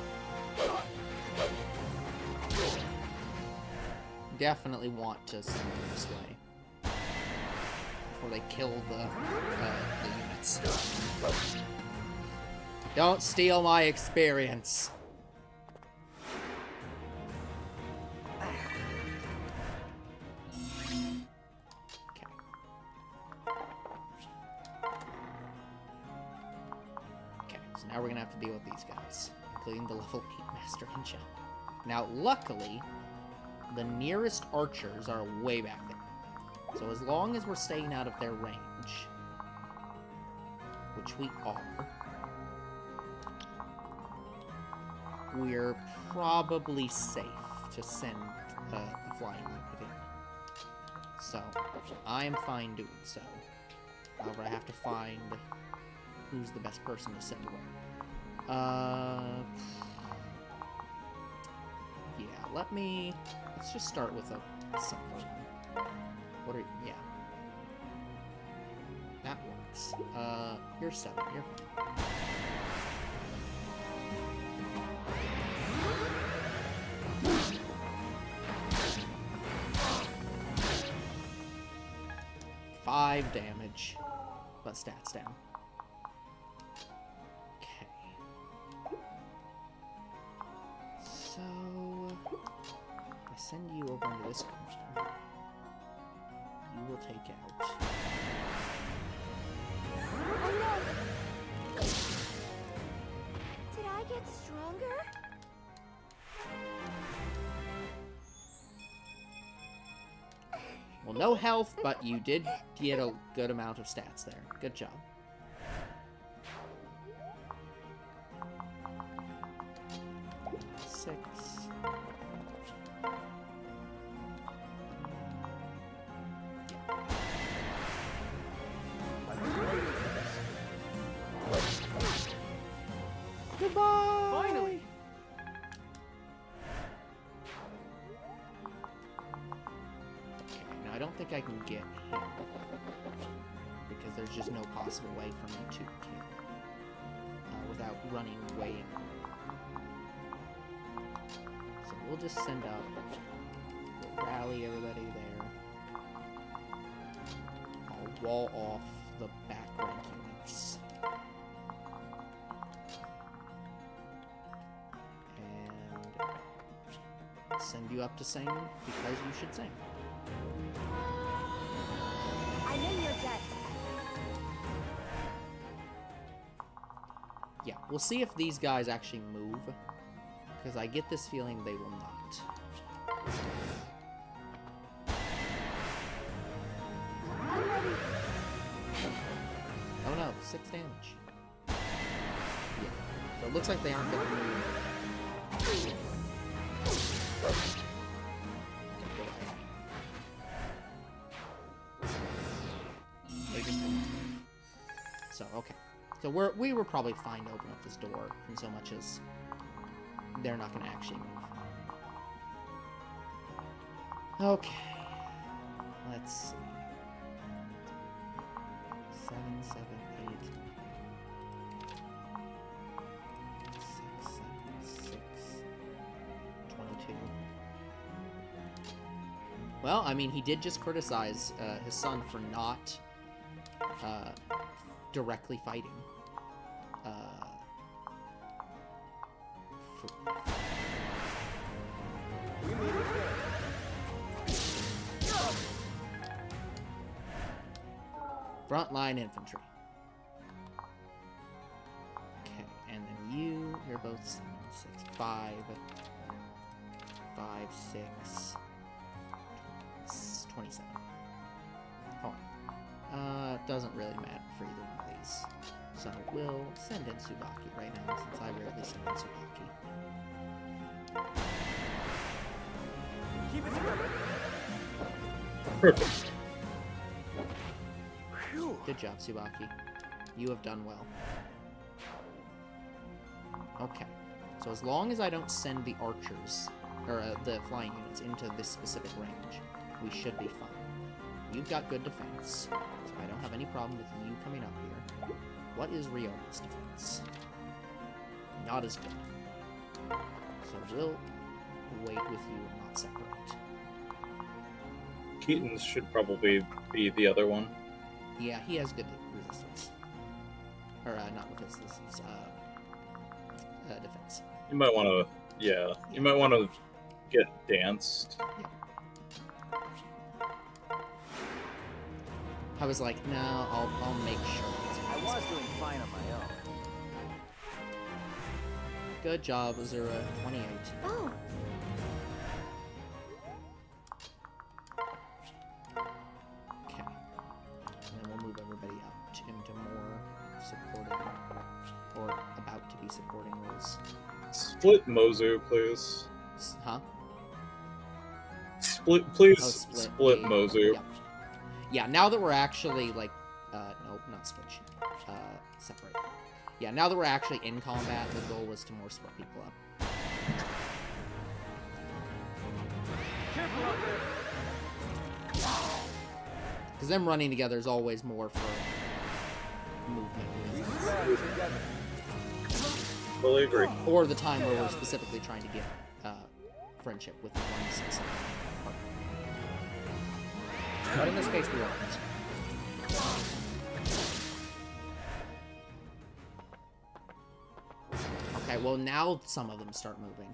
Speaker 1: Definitely want to send them this way. Before they kill the units. Don't steal my experience. Now we're gonna have to deal with these guys, including the level 8 Master Ninja. Now, luckily, the nearest archers are way back there. So as long as we're staying out of their range, which we are, we're probably safe to send a flying unit in. So, I am fine doing so. However, I have to find who's the best person to send where. Yeah, let's just start with a simpler one. Yeah. That works. You're 7, you're fine. Five damage, but stats down. So, if I send you over into this corner, you will take out...
Speaker 4: Oh no! Did I get stronger?
Speaker 1: Well, no health, but you did get a good amount of stats there. Good job. Goodbye! Finally! Okay, now I don't think I can get him. Because there's just no possible way for me to kill. Without running way in. So we'll just send up. We'll rally everybody there. I'll wall off the back rank units. Send you up to sing because you should sing.
Speaker 4: I'm in your debt.
Speaker 1: Yeah, we'll see if these guys actually move, because I get this feeling they will not.
Speaker 4: I'm ready.
Speaker 1: Oh no, 6 damage. Yeah, so it looks like they aren't going to move. So, okay. So we were probably fine to open up this door, in so much as they're not going to actually move. Okay. Let's see. 7, 7, 8. 6, 7, 6. 22. Well, I mean, he did just criticize his son for not directly fighting. Frontline infantry. Okay, and then you're both 7, 6, 5, 5, 6, 27. Alright. that doesn't really matter for either one of these. So we'll send in Tsubaki right now, since I rarely send in Tsubaki.
Speaker 3: Keep it together.
Speaker 2: Perfect.
Speaker 3: Phew.
Speaker 1: Good job, Tsubaki. You have done well. Okay. So as long as I don't send the archers, or the flying units, into this specific range, we should be fine. You've got good defense, so I don't have any problem with you coming up here. What is Ryoma's defense? Not as good. So we'll wait with you and not separate.
Speaker 2: Keaton's should probably be the other one.
Speaker 1: Yeah, he has good resistance. Or, not resistance, defense.
Speaker 2: You might want to, yeah, you might want to get danced.
Speaker 1: Yeah. I was like, no, I'll make sure.
Speaker 3: I was doing fine on my own.
Speaker 1: Good job, Azura. 28.
Speaker 4: Oh,
Speaker 1: Okay. And then we'll move everybody up into more supporting, or about to be supporting roles.
Speaker 2: Split Mozu, please.
Speaker 1: Huh?
Speaker 2: Please
Speaker 1: Oh,
Speaker 2: split
Speaker 1: the-
Speaker 2: Mozu.
Speaker 1: Yeah. Yeah, now that we're actually, like, nope, not switch. Separate. Yeah, now that we're actually in combat, the goal was to more split people up.
Speaker 3: Careful out there.
Speaker 1: Because them running together is always more for movement
Speaker 3: Easy
Speaker 1: reasons.
Speaker 3: fast together.
Speaker 2: Fully agree.
Speaker 1: Or the time where we're specifically trying to get friendship with one specific partner. But in this case, we aren't. Okay, well now some of them start moving.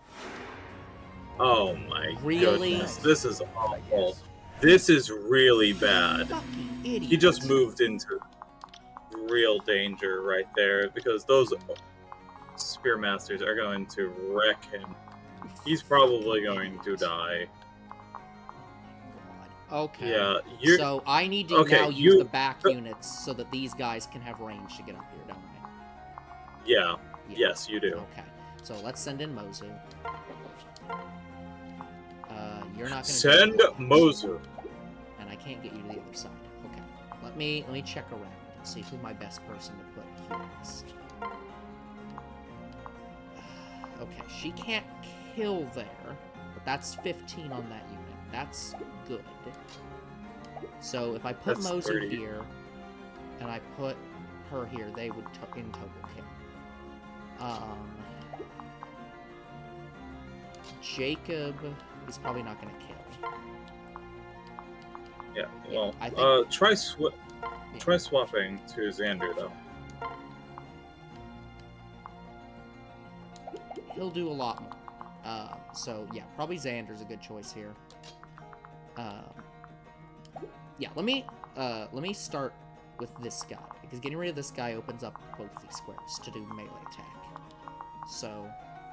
Speaker 2: Oh my
Speaker 1: Really?
Speaker 2: goodness. This is awful. This is really bad.
Speaker 1: Fucking idiot.
Speaker 2: He just moved into real danger right there because those Spearmasters are going to wreck him. He's probably going to die.
Speaker 1: Okay.
Speaker 2: Yeah, you're
Speaker 1: So I need to
Speaker 2: Okay,
Speaker 1: now use
Speaker 2: you-
Speaker 1: the back units so that these guys can have range to get up here, don't I?
Speaker 2: yeah.
Speaker 1: Yeah.
Speaker 2: Yes, you do.
Speaker 1: Okay. So let's send in Mozu. You're not gonna
Speaker 2: Send
Speaker 1: do it.
Speaker 2: Mozu.
Speaker 1: And I can't get you to the other side. Okay. Let me check around and see who my best person to put here is. Okay, she can't kill there, but that's 15 on that unit. That's good. So if I put
Speaker 2: That's
Speaker 1: Mozu
Speaker 2: 30.
Speaker 1: here, and I put her here, they would in total kill. Jacob is probably not going to kill.
Speaker 2: Yeah.
Speaker 1: Yeah,
Speaker 2: Well,
Speaker 1: I think-
Speaker 2: try
Speaker 1: Yeah.
Speaker 2: try swapping to Xander though.
Speaker 1: He'll do a lot more. So yeah, probably Xander's a good choice here. Yeah, let me start with this guy, because getting rid of this guy opens up both these squares to do melee attack. So,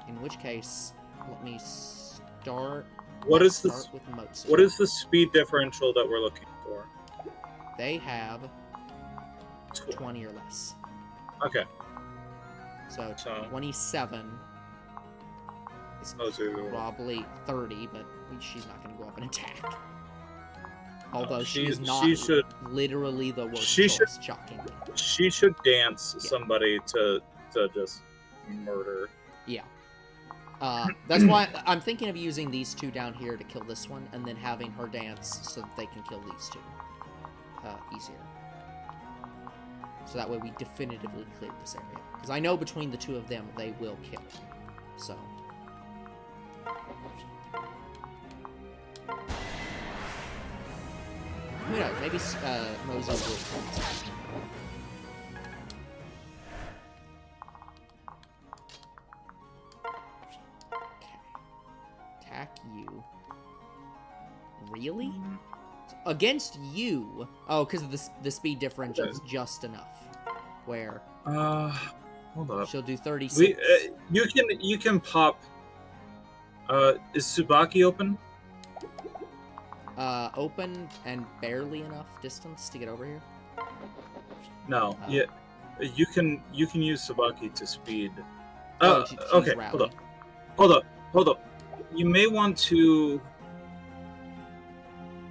Speaker 1: in which case, let me start.
Speaker 2: What is the
Speaker 1: start with Mozu.
Speaker 2: what is the speed differential that we're looking for?
Speaker 1: They have 20 or less.
Speaker 2: Okay.
Speaker 1: So
Speaker 2: So
Speaker 1: 27 is
Speaker 2: Mozu.
Speaker 1: probably 30, but she's not going to go up and attack. Although she
Speaker 2: she-
Speaker 1: is not
Speaker 2: she should-
Speaker 1: literally the worst
Speaker 2: she
Speaker 1: choice,
Speaker 2: should-
Speaker 1: shockingly.
Speaker 2: She should dance
Speaker 1: Yeah.
Speaker 2: somebody to just murder.
Speaker 1: Yeah. That's why I'm thinking of using these two down here to kill this one, and then having her dance so that they can kill these two. Easier. So that way we definitively cleared this area. Because I know between the two of them, they will kill. So. Who knows? Maybe Mozu will come. Okay. Attack you. Really? Against you? Oh, because the speed differential is just enough. Where
Speaker 2: Hold up.
Speaker 1: she'll do 36.
Speaker 2: You can pop. Is Tsubaki open?
Speaker 1: Open and barely enough distance to get over here.
Speaker 2: No, yeah, you can use Sabaki to speed.
Speaker 1: She's
Speaker 2: Okay,
Speaker 1: rally.
Speaker 2: hold up. You may want to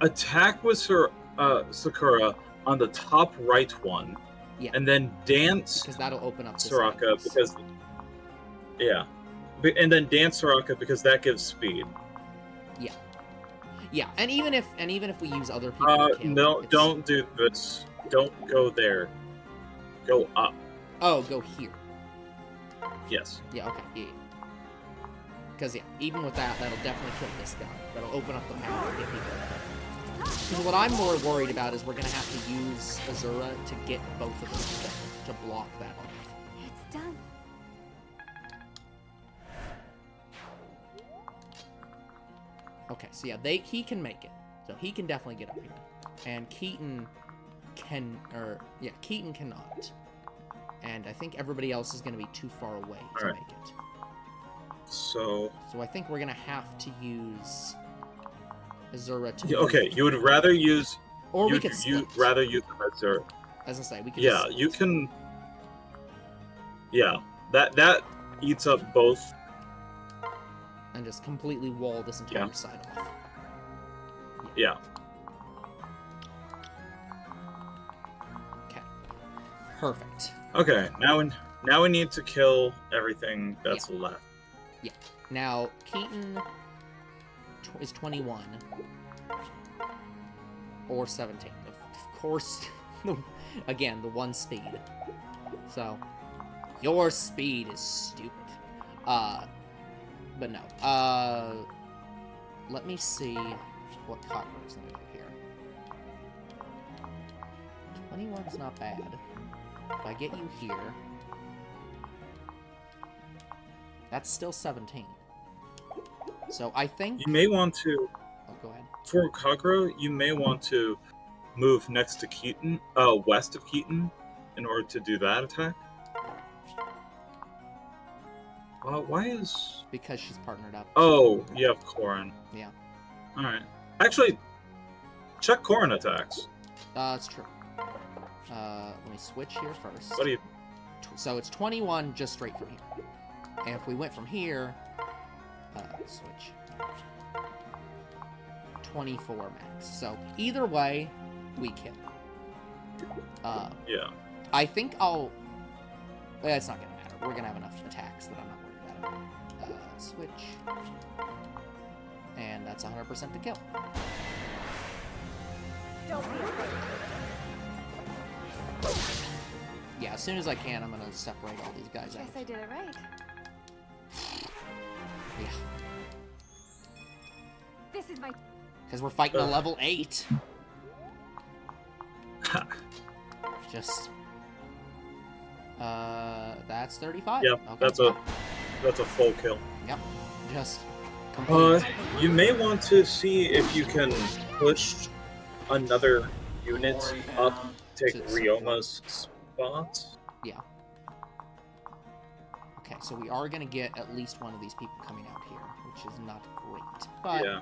Speaker 2: attack with Sakura on the top right one,
Speaker 1: Yeah.
Speaker 2: and then dance
Speaker 1: Because that'll open up the
Speaker 2: Soraka
Speaker 1: sideways.
Speaker 2: and then dance Soraka because that gives speed.
Speaker 1: Yeah, and even if we use other people to kill,
Speaker 2: No,
Speaker 1: it's...
Speaker 2: don't do this. Don't go there. Go up.
Speaker 1: Oh, go here.
Speaker 2: Yes.
Speaker 1: Yeah, okay, yeah. Because, yeah, even with that, that'll definitely kill this guy. That'll open up the path and get people up there. Because what I'm more worried about is we're going to have to use Azura to get both of them to block that off.
Speaker 4: It's done.
Speaker 1: Okay, so yeah, he can make it. So he can definitely get up here. And Keaton Keaton cannot. And I think everybody else is going to be too far away to make it.
Speaker 2: So
Speaker 1: I think we're going to have to use Azura to...
Speaker 2: okay, you would rather use...
Speaker 1: Or we could
Speaker 2: you'd rather use Azura.
Speaker 1: As I say, we could
Speaker 2: Yeah, you can... Yeah, that eats up both.
Speaker 1: And just completely wall this entire side off.
Speaker 2: Yeah.
Speaker 1: Okay. Perfect.
Speaker 2: Okay, now we need to kill everything that's left.
Speaker 1: Yeah. Now, Keaton is 21. Or 17. Of course, again, the one speed. So, your speed is stupid. But no. Let me see what Cockroach I'm gonna do here. 21's not bad. If I get you here, that's still 17. So I think
Speaker 2: you may want to...
Speaker 1: Oh, go ahead.
Speaker 2: For Kagura, you may want to move next to Keaton, west of Keaton, in order to do that attack. Why is...
Speaker 1: Because she's partnered up.
Speaker 2: Oh, you have Korin.
Speaker 1: Yeah.
Speaker 2: Alright. Actually, check Korin attacks.
Speaker 1: That's true. Let me switch here first.
Speaker 2: What do you...
Speaker 1: So it's 21 just straight from here. And if we went from here... switch. 24 max. So either way, we kill.
Speaker 2: yeah.
Speaker 1: I think I'll... Well, it's not going to matter. We're going to have enough attacks that I'm not worried about it. Switch. And that's 100% to kill.
Speaker 4: Don't be afraid.
Speaker 1: Yeah, as soon as I can, I'm going to separate all these guys out.
Speaker 4: Guess I did it right.
Speaker 1: Yeah.
Speaker 4: This is my...
Speaker 1: Because we're fighting a level 8. Just... that's 35.
Speaker 2: Yeah,
Speaker 1: okay.
Speaker 2: that's a full kill.
Speaker 1: Yep. Just... complete.
Speaker 2: You may want to see if you can push another unit up, take Ryoma's spots.
Speaker 1: Yeah. Okay, so we are going to get at least one of these people coming out here, which is not great. But
Speaker 2: Yeah.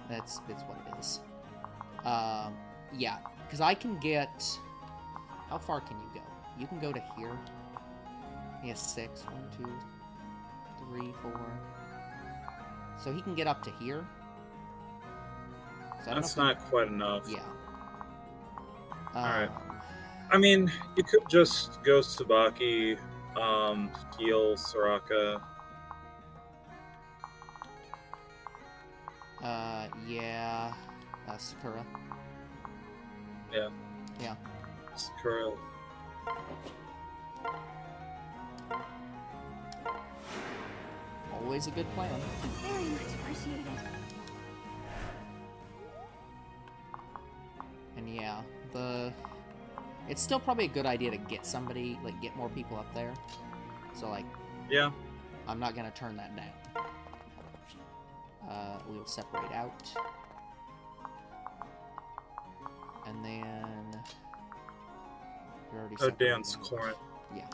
Speaker 1: that's what it is. Yeah, because I can get... How far can you go? You can go to here. He has 6. 1, 2, 3, 4... So he can get up to here. So
Speaker 2: That's not quite enough.
Speaker 1: Yeah.
Speaker 2: Alright. I mean, you could just go Tsubaki, heal Soraka.
Speaker 1: Yeah. Sakura.
Speaker 2: Yeah.
Speaker 1: Yeah.
Speaker 2: Sakura.
Speaker 1: Always a good plan.
Speaker 4: Very much appreciated.
Speaker 1: And yeah, it's still probably a good idea to get somebody, like, get more people up there. So, like...
Speaker 2: Yeah.
Speaker 1: I'm not gonna turn that down. We'll separate out. And then... You're already
Speaker 2: dance Korin.
Speaker 1: Yeah.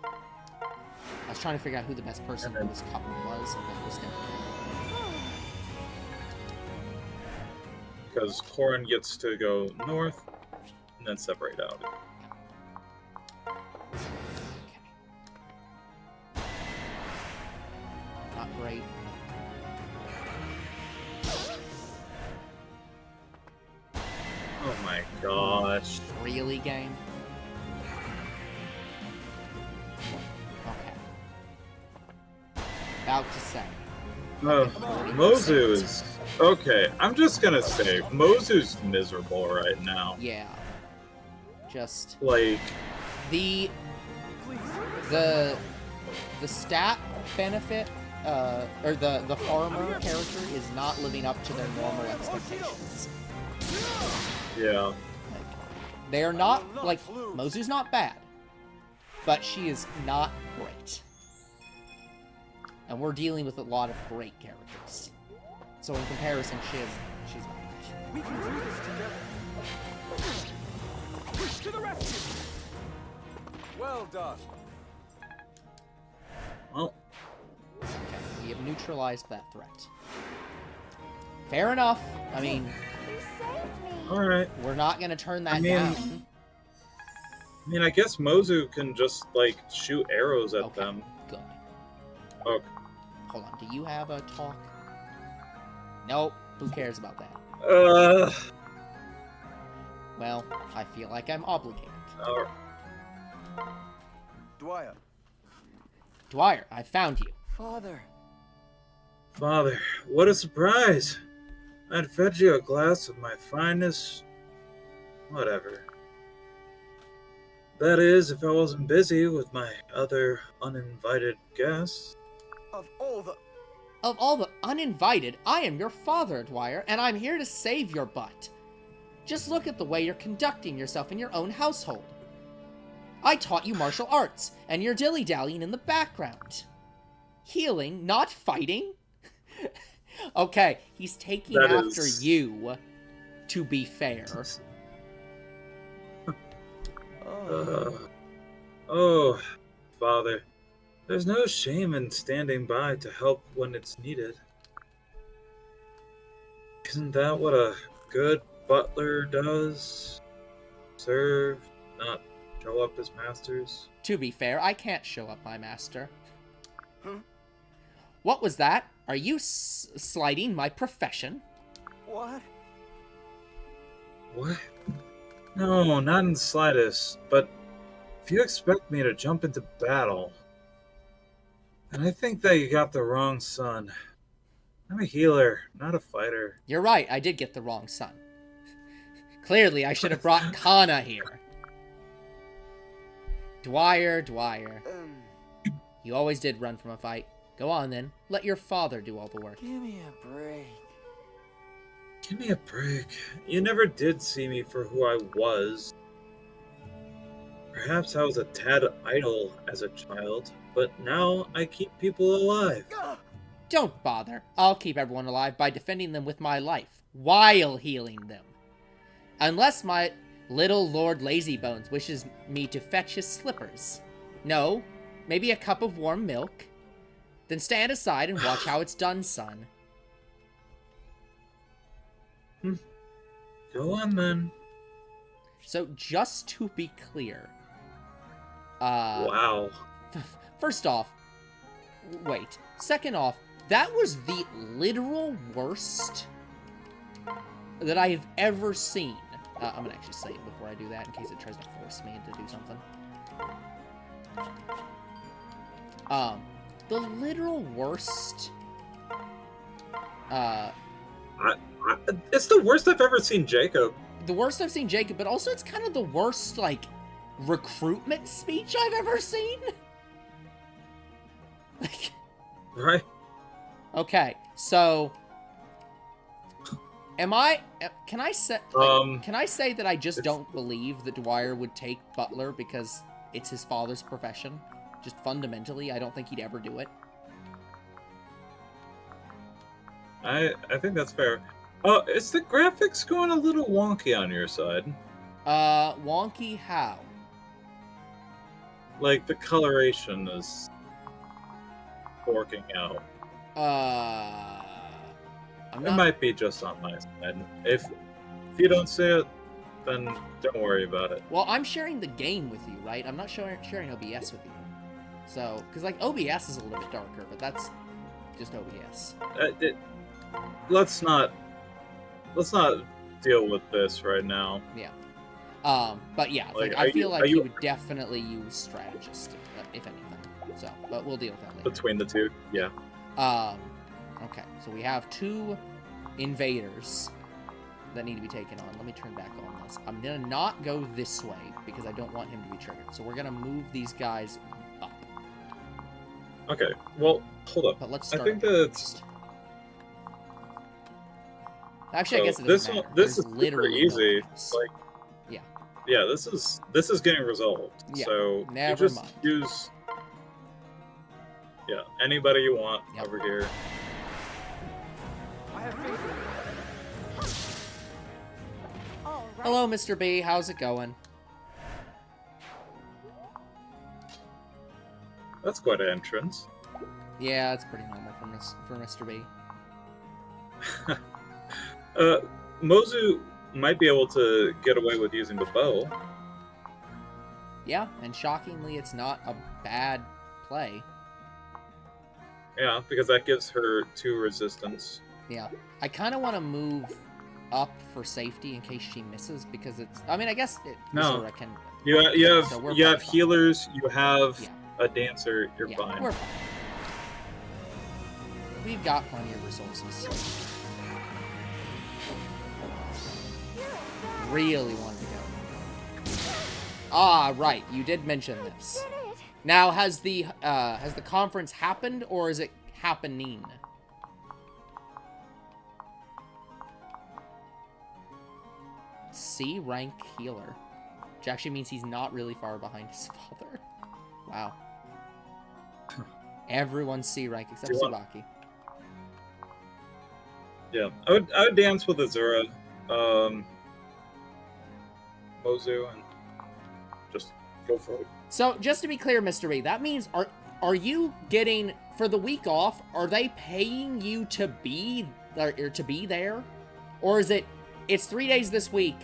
Speaker 1: I was trying to figure out who the best person for this couple was, and that was definitely...
Speaker 2: Because Korin gets to go north, and then separate out.
Speaker 1: Okay. Not great.
Speaker 2: Oh my gosh.
Speaker 1: Really, game? Okay. About to say.
Speaker 2: Mozu's... Okay, I'm just gonna say, Mozu's miserable right now.
Speaker 1: Yeah. Just
Speaker 2: Like...
Speaker 1: the stat benefit, or the farmer character is not living up to their normal expectations.
Speaker 2: Yeah.
Speaker 1: Like, they are not, like, Mozu's not bad, but she is not great. And we're dealing with a lot of great characters. So in comparison, she's not.
Speaker 3: We can do this together. Push to the rescue. Well done.
Speaker 2: Well,
Speaker 1: Okay, we have neutralized that threat. Fair enough. I mean,
Speaker 4: You saved me.
Speaker 2: alright.
Speaker 1: we're not gonna turn that
Speaker 2: I mean-
Speaker 1: down.
Speaker 2: I mean, I guess Mozu can just, like, shoot arrows at
Speaker 1: Okay,
Speaker 2: them.
Speaker 1: good.
Speaker 2: Okay.
Speaker 1: Hold on, do you have a talk? Nope, who cares about that? Well, I feel like I'm obligated.
Speaker 2: Alright.
Speaker 3: Dwyer.
Speaker 1: Dwyer, I found you.
Speaker 3: Father.
Speaker 2: Father, what a surprise! I'd fed you a glass of my finest... whatever. That is, if I wasn't busy with my other uninvited guests.
Speaker 3: Of all the...
Speaker 1: Of all the uninvited, I am your father, Dwyer, and I'm here to save your butt. Just look at the way you're conducting yourself in your own household. I taught you martial arts, and you're dilly-dallying in the background. Healing, not fighting? Okay, he's taking
Speaker 2: That
Speaker 1: after
Speaker 2: is-
Speaker 1: you, to be fair.
Speaker 2: Oh, Father, there's no shame in standing by to help when it's needed. Isn't that what a good butler does? Serve, not show up as masters?
Speaker 1: To be fair, I can't show up my master.
Speaker 3: Huh?
Speaker 1: What was that? Are you slighting my profession?
Speaker 3: What?
Speaker 2: What? No, not in the slightest, but if you expect me to jump into battle, then I think that you got the wrong son. I'm a healer, not a fighter.
Speaker 1: You're right, I did get the wrong son. Clearly, I should have brought Kana here. Dwyer. You always did run from a fight. Go on then, let your father do all the work.
Speaker 3: Give me a break.
Speaker 2: Give me a break. You never did see me for who I was. Perhaps I was a tad idle as a child, but now I keep people alive.
Speaker 1: Don't bother. I'll keep everyone alive by defending them with my life, while healing them. Unless my little Lord Lazybones wishes me to fetch his slippers. No, maybe a cup of warm milk. Then stand aside and watch how it's done, son.
Speaker 2: Go on then.
Speaker 1: So, just to be clear...
Speaker 2: Wow.
Speaker 1: First off... Wait. Second off, that was the literal worst that I have ever seen. I'm gonna actually say it before I do that, in case it tries to force me to do something. The literal worst...
Speaker 2: It's the worst I've ever seen Jacob.
Speaker 1: The worst I've seen Jacob, but also it's kind of the worst, like, recruitment speech I've ever seen. Like...
Speaker 2: Right?
Speaker 1: Okay, so... Can I say... Like, can I say that I just don't believe that Dwyer would take Butler because it's his father's profession? Just fundamentally, I don't think he'd ever do it.
Speaker 2: I think that's fair. Is the graphics going a little wonky on your side?
Speaker 1: Wonky how?
Speaker 2: Like, the coloration is working out.
Speaker 1: I'm
Speaker 2: It
Speaker 1: not...
Speaker 2: might be just on my side. If you don't see it, then don't worry about it.
Speaker 1: Well, I'm sharing the game with you, right? I'm not sharing OBS with you. So, because like OBS is a little bit darker, but that's just OBS.
Speaker 2: Let's not deal with this right now.
Speaker 1: Yeah. But yeah,
Speaker 2: Like,
Speaker 1: I feel like he
Speaker 2: you
Speaker 1: would definitely use strategist, if anything. So, but we'll deal with that later.
Speaker 2: between the two? Yeah.
Speaker 1: Okay, so we have 2 invaders that need to be taken on. Let me turn back on this. I'm gonna not go this way because I don't want him to be triggered. So we're gonna move these guys up.
Speaker 2: Okay. Well, hold up.
Speaker 1: But let's start.
Speaker 2: I think
Speaker 1: up
Speaker 2: that's.
Speaker 1: first. Actually, I guess it
Speaker 2: this
Speaker 1: doesn't
Speaker 2: one.
Speaker 1: matter.
Speaker 2: This
Speaker 1: There's
Speaker 2: is super
Speaker 1: literally no
Speaker 2: easy.
Speaker 1: maps.
Speaker 2: Like.
Speaker 1: Yeah.
Speaker 2: Yeah. This is getting resolved.
Speaker 1: Yeah,
Speaker 2: So
Speaker 1: never
Speaker 2: you just
Speaker 1: mind.
Speaker 2: use. Yeah. Anybody you want
Speaker 1: Yep.
Speaker 2: over here.
Speaker 3: I have faith in you.
Speaker 4: All right.
Speaker 1: Hello, Mr. B. How's it going?
Speaker 2: That's quite an entrance.
Speaker 1: Yeah, it's pretty normal for Mr. B.
Speaker 2: Mozu might be able to get away with using the bow.
Speaker 1: Yeah, and shockingly, it's not a bad play.
Speaker 2: Yeah, because that gives her 2 resistance.
Speaker 1: Yeah, I kind of want to move up for safety in case she misses because it's. I mean, I guess
Speaker 2: No.
Speaker 1: Zora can.
Speaker 2: You
Speaker 1: So we're
Speaker 2: have
Speaker 1: fine.
Speaker 2: healers. You have
Speaker 1: Yeah.
Speaker 2: a dancer. You're
Speaker 1: Yeah,
Speaker 2: fine.
Speaker 1: we're fine. We've got plenty of resources. Really wanted to go. Ah, right. You did mention this.
Speaker 4: Did it.
Speaker 1: Now, has the conference happened or is it happening? C rank healer, which actually means he's not really far behind his father. Wow. Everyone's C rank except
Speaker 2: Do you want-
Speaker 1: Tsubaki.
Speaker 2: Yeah, I would dance with Azura, Mozu, and just go for it.
Speaker 1: So, just to be clear, Mr. B, that means are you getting for the week off? Are they paying you to be there, or is it's 3 days this week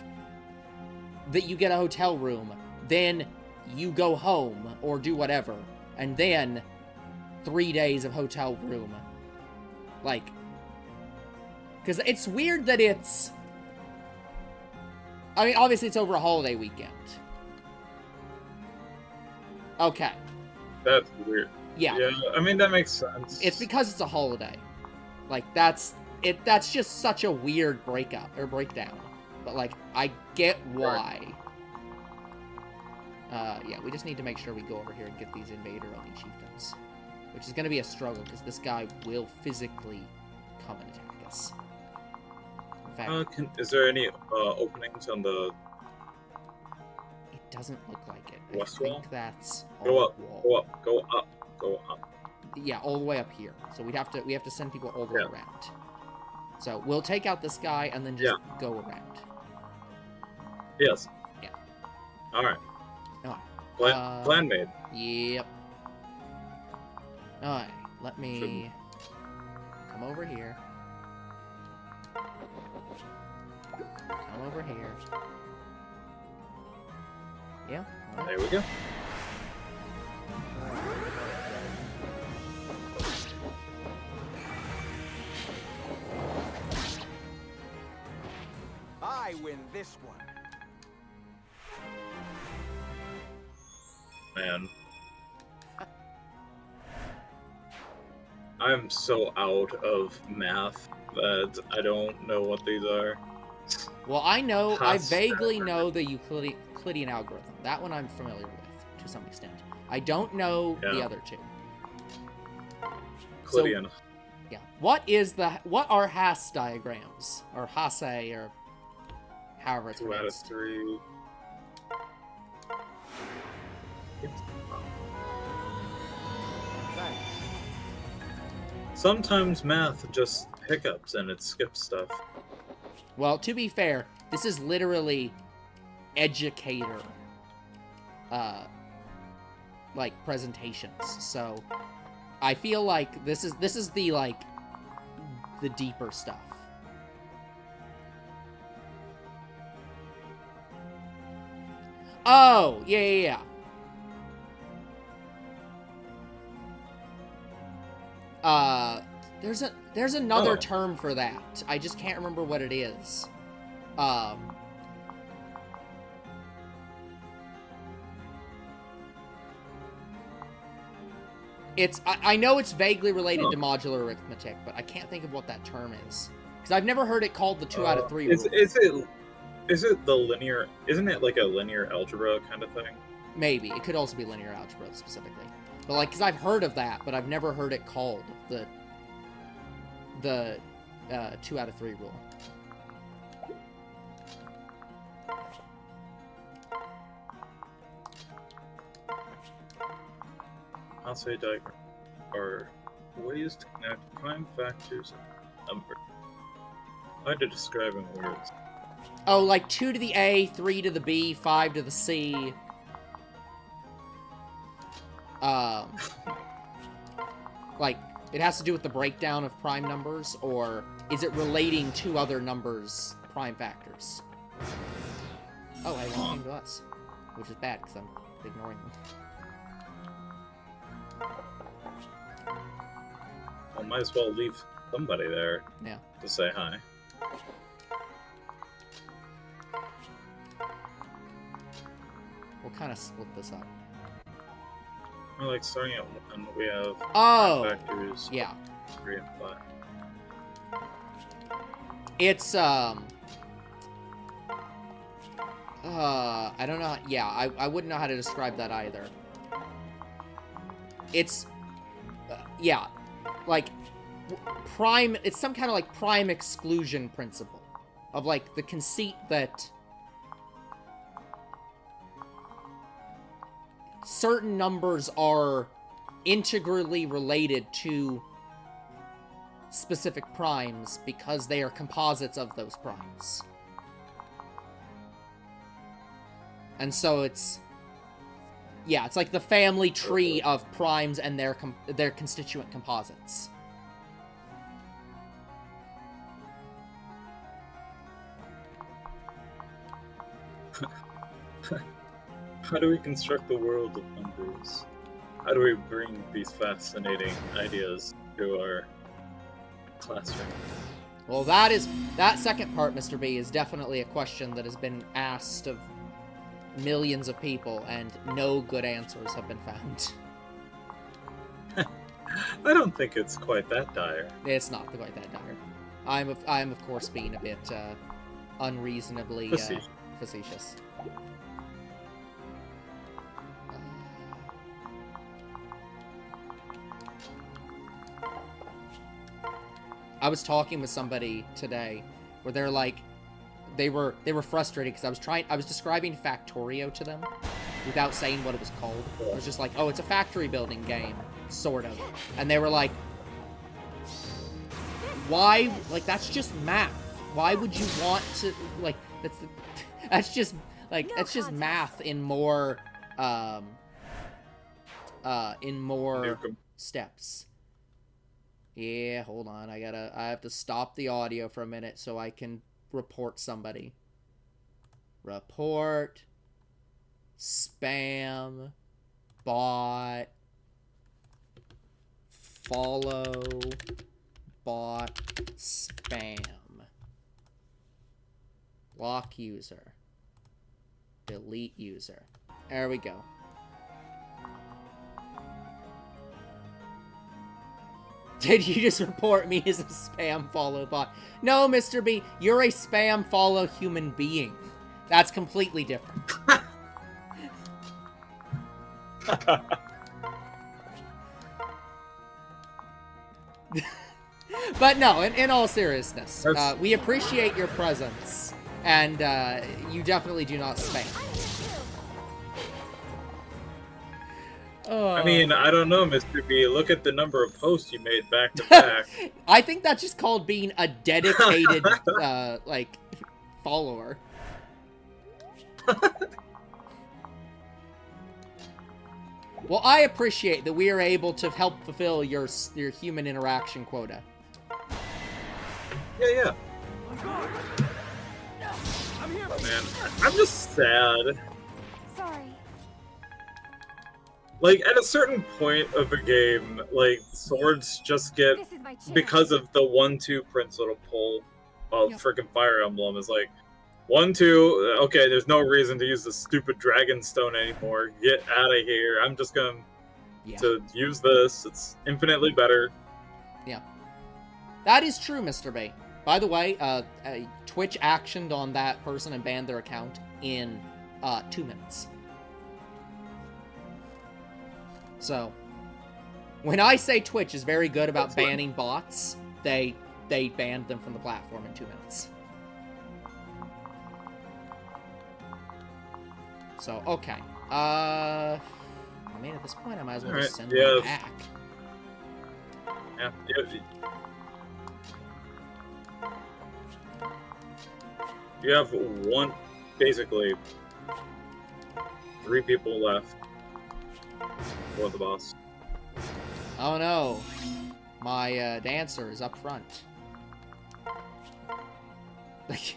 Speaker 1: that you get a hotel room, then you go home or do whatever, and then 3 days of hotel room, like. Because it's weird that it's. I mean, obviously it's over a holiday weekend. Okay.
Speaker 2: That's weird.
Speaker 1: Yeah.
Speaker 2: Yeah, I mean that makes sense.
Speaker 1: It's because it's a holiday. Like, that's just such a weird breakdown. But, like, I get why. Yeah, we just need to make sure we go over here and get these invader only chieftains. Which is going to be a struggle, because this guy will physically come and attack us. In fact,
Speaker 2: Is there any openings on the
Speaker 1: it doesn't look like it.
Speaker 2: west
Speaker 1: I think
Speaker 2: wall?
Speaker 1: that's
Speaker 2: Go
Speaker 1: all
Speaker 2: up,
Speaker 1: wall.
Speaker 2: go up, go up.
Speaker 1: Yeah, all the way up here. So we have to send people all the way
Speaker 2: Yeah.
Speaker 1: around. So we'll take out this guy and then just go around.
Speaker 2: Yes.
Speaker 1: Yeah.
Speaker 2: All right.
Speaker 1: Alright.
Speaker 2: Plan made.
Speaker 1: Yep. Alright, let me come over here. Come over here. Yeah. Alright.
Speaker 2: There we go.
Speaker 3: I win this one.
Speaker 2: Man. I'm so out of math that I don't know what these are.
Speaker 1: Well, I
Speaker 2: Has-
Speaker 1: vaguely know the Euclidean algorithm. That one I'm familiar with, to some extent. I don't know the
Speaker 2: Yeah.
Speaker 1: other two.
Speaker 2: Euclidean.
Speaker 1: Yeah. What are Hasse diagrams? Or Hasse, or however it's
Speaker 2: 2 out of
Speaker 1: pronounced.
Speaker 2: 3.
Speaker 3: Thanks.
Speaker 2: Sometimes math just hiccups and it skips stuff.
Speaker 1: Well, to be fair, this is literally educator, like, presentations. So, I feel like this is the, like, the deeper stuff. Oh, yeah. There's another term for that. I just can't remember what it is. I know it's vaguely related to modular arithmetic, but I can't think of what that term is. Because I've never heard it called the 2 out of 3 rule.
Speaker 5: Is it the linear... Isn't it like a linear algebra kind of thing?
Speaker 1: Maybe. It could also be linear algebra, specifically. But, like, because I've heard of that, but I've never heard it called the 2 out of 3 rule.
Speaker 5: Assay diagram are ways to connect prime factors and numbers. Hard to describe in words.
Speaker 1: Oh, like 2 to the A, 3 to the B, 5 to the C. Like, it has to do with the breakdown of prime numbers, or is it relating to other numbers' prime factors? Oh, I one came to us, which is bad, because I'm ignoring them.
Speaker 5: I might as well leave somebody there to say hi.
Speaker 1: We'll kind of split this up.
Speaker 5: We're like starting at 1, we have factors 3 and 5.
Speaker 1: It's I don't know. Yeah, I wouldn't know how to describe that either. It's yeah, like prime. It's some kind of like prime exclusion principle of like the conceit that certain numbers are integrally related to specific primes because they are composites of those primes. And so it's it's like the family tree of primes and their constituent composites.
Speaker 5: How do we construct the world of numbers? How do we bring these fascinating ideas to our classroom?
Speaker 1: Well, that second part, Mr. B, is definitely a question that has been asked of millions of people, and no good answers have been found.
Speaker 5: I don't think it's quite that dire.
Speaker 1: It's not quite that dire. I'm of course being a bit unreasonably facetious. I was talking with somebody today where they're like, they were frustrated because I was describing Factorio to them without saying what it was called. I was just like, oh, it's a factory building game, sort of. And they were like, why? Like, that's just math. Why would you want to, like, that's just math in more, steps. Yeah, hold on. I have to stop the audio for a minute so I can report somebody. Report. Spam. Bot. Follow. Bot. Spam. Lock user. Delete user. There we go. Did you just report me as a spam follow bot? No, Mr. B, you're a spam follow human being. That's completely different. But no, in all seriousness, we appreciate your presence, and you definitely do not spam.
Speaker 5: I mean, I don't know, Mr. B. Look at the number of posts you made back to back.
Speaker 1: I think that's just called being a dedicated, like, follower. Well, I appreciate that we are able to help fulfill your human interaction quota.
Speaker 5: Yeah.
Speaker 3: I'm here.
Speaker 5: Oh, man, I'm just sad
Speaker 4: Sorry.
Speaker 5: Like, at a certain point of the game, like, swords just get,
Speaker 4: This is my chance.
Speaker 5: because of the 1-2 principle of freaking Fire Emblem, is like, 1-2, okay, there's no reason to use the stupid dragon stone anymore. Get out of here. I'm just going to use this. It's infinitely better.
Speaker 1: Yeah. That is true, Mr. B. By the way, Twitch actioned on that person and banned their account in 2 minutes. So, when I say Twitch is very good about banning bots, they banned them from the platform in 2 minutes. So, okay. I mean, at this point, I might as well just send them back.
Speaker 5: Yeah. You have basically 3 people left for the boss.
Speaker 1: Oh no, my dancer is up front. Like,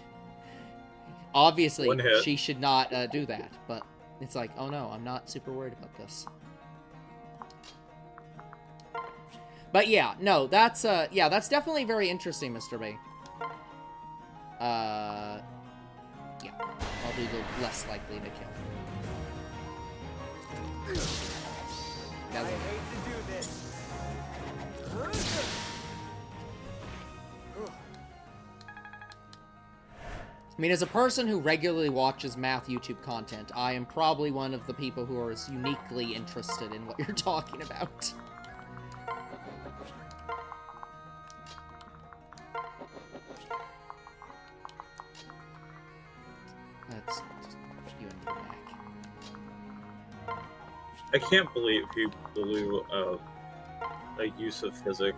Speaker 1: obviously, she should not do that, but it's like, oh no, I'm not super worried about this. But yeah, no, that's definitely very interesting, Mr. B. Yeah, I'll be the less likely to kill.
Speaker 3: I hate to do this.
Speaker 1: I mean, as a person who regularly watches math YouTube content, I am probably one of the people who are as uniquely interested in what you're talking about. Let's just put you in the back.
Speaker 5: I can't believe he blew a use of physic.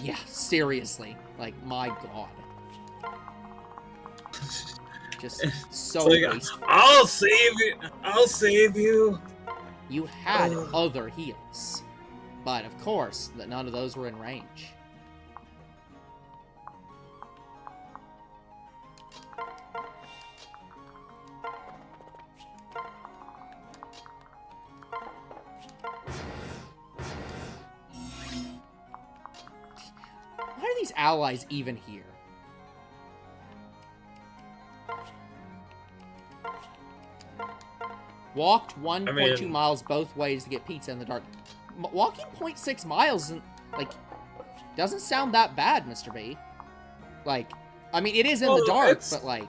Speaker 1: Yeah, seriously. Like, my god. Just so
Speaker 5: like,
Speaker 1: wasteful.
Speaker 5: I'll save you! I'll save you!
Speaker 1: You had other heals. But, of course, that none of those were in range. Why are these allies even here? Walked 1.2 miles both ways to get pizza in the dark. Walking 0.6 miles isn't, like, doesn't sound that bad, Mr. B. Like, I mean, it is in the dark, but, like,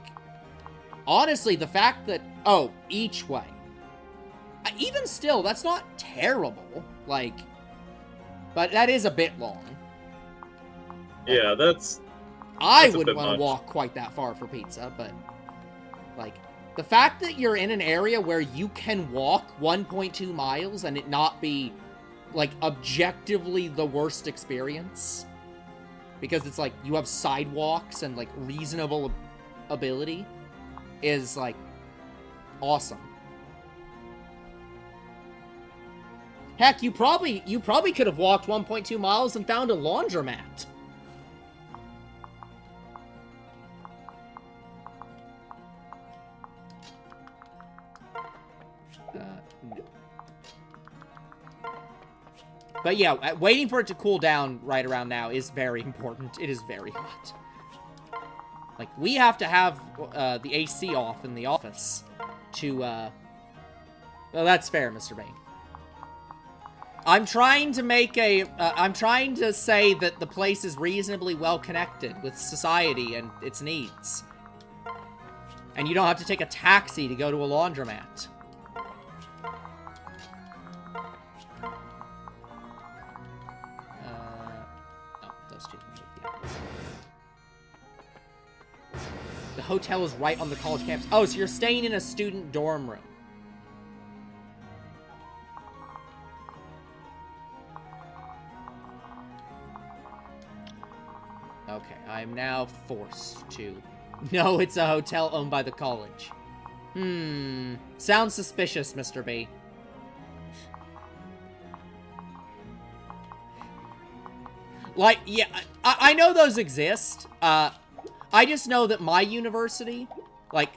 Speaker 1: honestly, the fact that, each way. Even still, that's not terrible. Like, but that is a bit long.
Speaker 5: Yeah, that's
Speaker 1: I wouldn't want to walk quite that far for pizza, but, like, the fact that you're in an area where you can walk 1.2 miles and it not be, like, objectively the worst experience, because it's, like, you have sidewalks and, like, reasonable ability, is, like, awesome. Heck, you probably could have walked 1.2 miles and found a laundromat. No. But yeah, waiting for it to cool down right around now is very important. It is very hot. Like, we have to have the AC off in the office to, well, that's fair, Mr. Bain. I'm trying to make I'm trying to say that the place is reasonably well connected with society and its needs. And you don't have to take a taxi to go to a laundromat. Those two can move, yeah. The hotel is right on the college campus. Oh, so you're staying in a student dorm room. Okay, I'm now forced to... No, it's a hotel owned by the college. Sounds suspicious, Mr. B. Like, yeah, I know those exist. I just know that my university, like,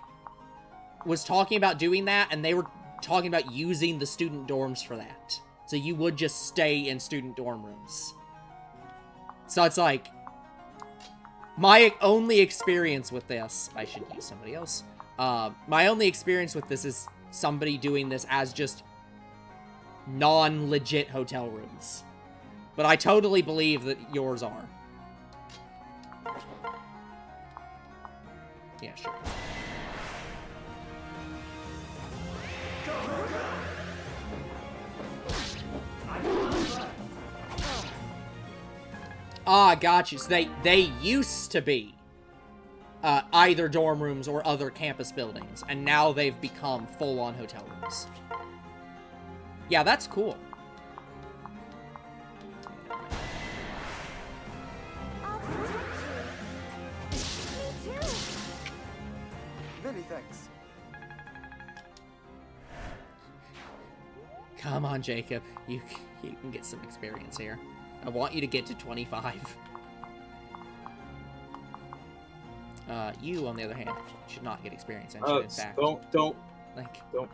Speaker 1: was talking about doing that, and they were talking about using the student dorms for that. So you would just stay in student dorm rooms. So it's like, my only experience with this, I should use somebody else. My only experience with this is somebody doing this as just non-legit hotel rooms. But I totally believe that yours are. Yeah, sure. Ah, got you. So they used to be either dorm rooms or other campus buildings, and now they've become full-on hotel rooms. Yeah, that's cool.
Speaker 4: I'll protect you. Me too.
Speaker 3: Many thanks.
Speaker 1: Come on, Jacob. You can get some experience here. I want you to get to 25. You, on the other hand, should not get experience. And should, in fact,
Speaker 2: don't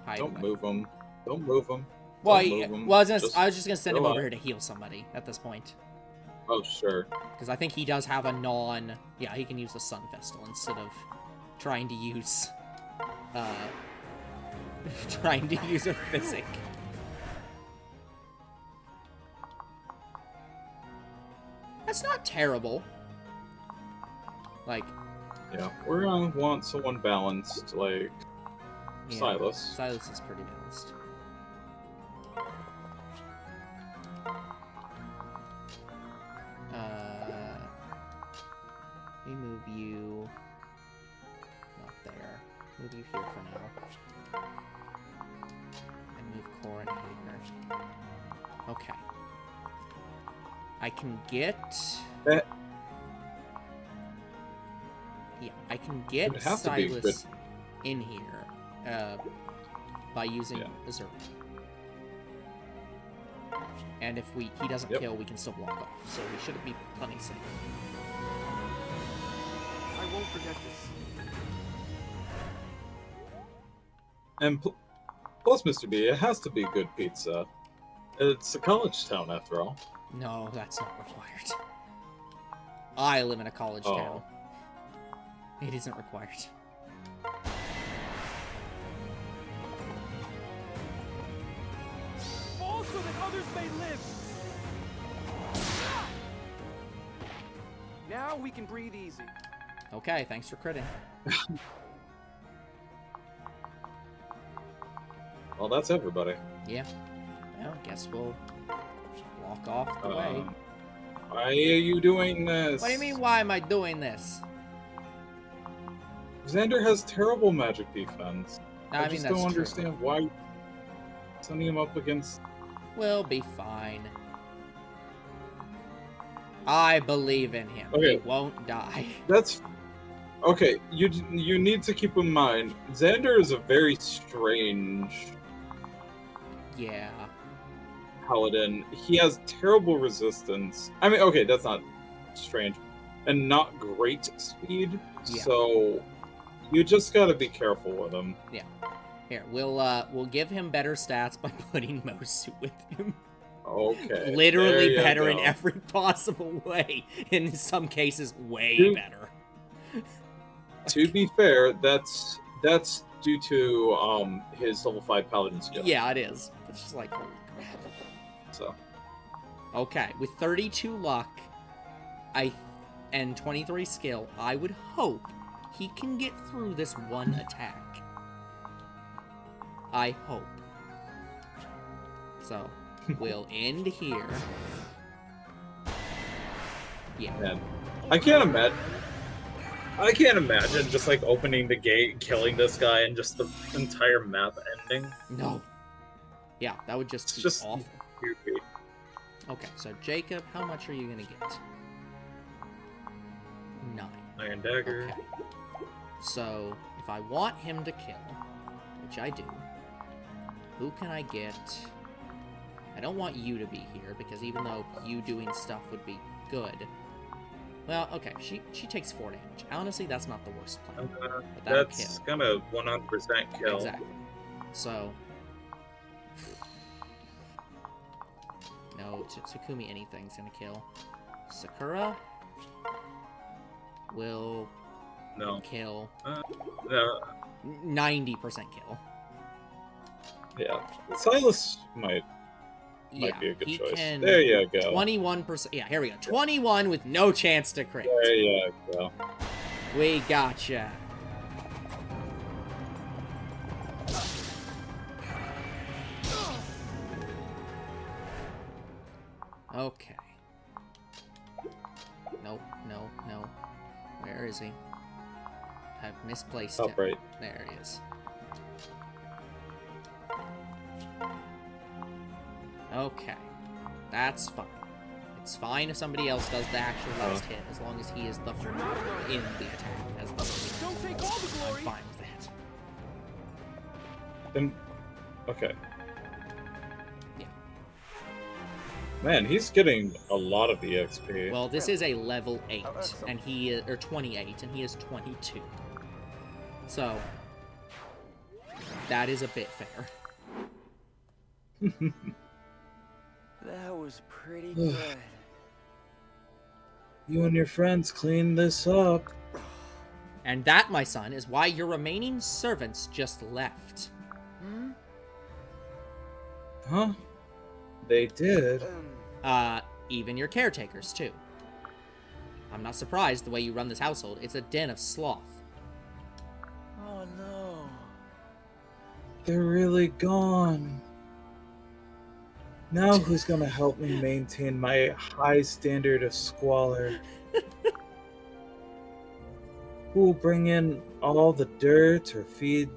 Speaker 1: hide away.
Speaker 2: move him. Don't move him.
Speaker 1: Well,
Speaker 2: Don't move him.
Speaker 1: I was just gonna send him
Speaker 2: go
Speaker 1: over
Speaker 2: ahead.
Speaker 1: here to heal somebody at this point,
Speaker 2: Oh, sure.
Speaker 1: because I think he does have a non. Yeah, he can use the Sun Vestal instead of trying to use, trying to use a physic. That's not terrible. Like,
Speaker 2: Yeah, we're gonna want someone balanced, like
Speaker 1: yeah,
Speaker 2: Silas.
Speaker 1: Silas is pretty balanced. We move you. Not there. Move you here for now. And move Corin here. Okay. I can get.
Speaker 2: Eh.
Speaker 1: Yeah, I can get
Speaker 2: It'd have to be good.
Speaker 1: Silas in here by using
Speaker 2: Yeah.
Speaker 1: Azure. And if he doesn't
Speaker 2: Yep.
Speaker 1: kill, we can still block off. So we should be plenty safe.
Speaker 3: I won't forget this.
Speaker 2: And plus, Mr. B, it has to be good pizza. It's a college town, after all.
Speaker 1: No, that's not required. I live in a college
Speaker 2: Oh.
Speaker 1: town. It isn't required.
Speaker 3: Fall so that others may live. Now we can breathe easy.
Speaker 1: Okay, thanks for critting.
Speaker 2: Well, that's everybody.
Speaker 1: Yeah. Well, guess we'll walk off the way.
Speaker 2: Why are you doing this?
Speaker 1: What do you mean, why am I doing this?
Speaker 2: Xander has terrible magic defense.
Speaker 1: No,
Speaker 2: I
Speaker 1: mean,
Speaker 2: just
Speaker 1: that's
Speaker 2: don't
Speaker 1: true.
Speaker 2: understand why you're sending him up against.
Speaker 1: We'll be fine. I believe in him.
Speaker 2: Okay.
Speaker 1: He won't die.
Speaker 2: That's okay. You need to keep in mind Xander is a very strange
Speaker 1: Yeah.
Speaker 2: paladin. He has terrible resistance. I mean, okay, that's not strange, and not great speed.
Speaker 1: Yeah.
Speaker 2: So you just gotta be careful with him.
Speaker 1: Here, we'll give him better stats by putting Mosu with him.
Speaker 2: Okay.
Speaker 1: Literally
Speaker 2: there you
Speaker 1: better in
Speaker 2: go.
Speaker 1: every possible way. In some cases, way
Speaker 2: Dude.
Speaker 1: better.
Speaker 2: To be fair, that's due to his level 5 paladin skill.
Speaker 1: Yeah, it is. It's just like, holy crap.
Speaker 2: So
Speaker 1: Okay, with 32 luck, and 23 skill, I would hope he can get through this one attack. I hope. So, we'll end here. Yeah.
Speaker 2: man,
Speaker 5: I can't imagine just like opening the gate, killing this guy, and just the entire map ending.
Speaker 1: No. Yeah, that would just
Speaker 5: It's
Speaker 1: be
Speaker 5: just
Speaker 1: awful.
Speaker 5: goofy.
Speaker 1: Okay, so Jacob, how much are you gonna get? 9.
Speaker 5: Iron Dagger.
Speaker 1: Okay. So, if I want him to kill, which I do, who can I get? I don't want you to be here, because even though you doing stuff would be good, Well, okay, she takes 4 damage. Honestly, that's not the worst plan. But that'll
Speaker 5: That's
Speaker 1: kill.
Speaker 5: gonna 100% kill.
Speaker 1: Exactly. So... No, Tsukumi anything's gonna kill. Sakura will kill.
Speaker 5: No.
Speaker 1: 90% kill.
Speaker 2: Yeah. Silas might be a good
Speaker 1: he
Speaker 2: choice.
Speaker 1: Can
Speaker 2: There you go.
Speaker 1: 21%. Yeah, here we go. 21 with no chance to crit.
Speaker 2: There you go.
Speaker 1: We gotcha. Okay. Nope, no. Where is he? I've misplaced him.
Speaker 2: Right.
Speaker 1: There he is. Okay. That's fine. It's fine if somebody else does the actual last hit, as long as he is the in the attack. As the
Speaker 3: Don't take all the
Speaker 1: I'm
Speaker 3: glory.
Speaker 1: fine with that.
Speaker 2: Then, okay.
Speaker 1: Yeah.
Speaker 2: Man, he's getting a lot of EXP.
Speaker 1: Well, this is a level 8, and he is, or 28, and he is 22. So, that is a bit fair.
Speaker 3: That was pretty good.
Speaker 2: You and your friends cleaned this up.
Speaker 1: And that, my son, is why your remaining servants just left.
Speaker 3: Hmm?
Speaker 2: Huh? They did.
Speaker 1: Even your caretakers, too. I'm not surprised the way you run this household. It's a den of sloth.
Speaker 3: Oh no.
Speaker 2: They're really gone. Now who's gonna help me maintain my high standard of squalor? Who will bring in all the dirt or feed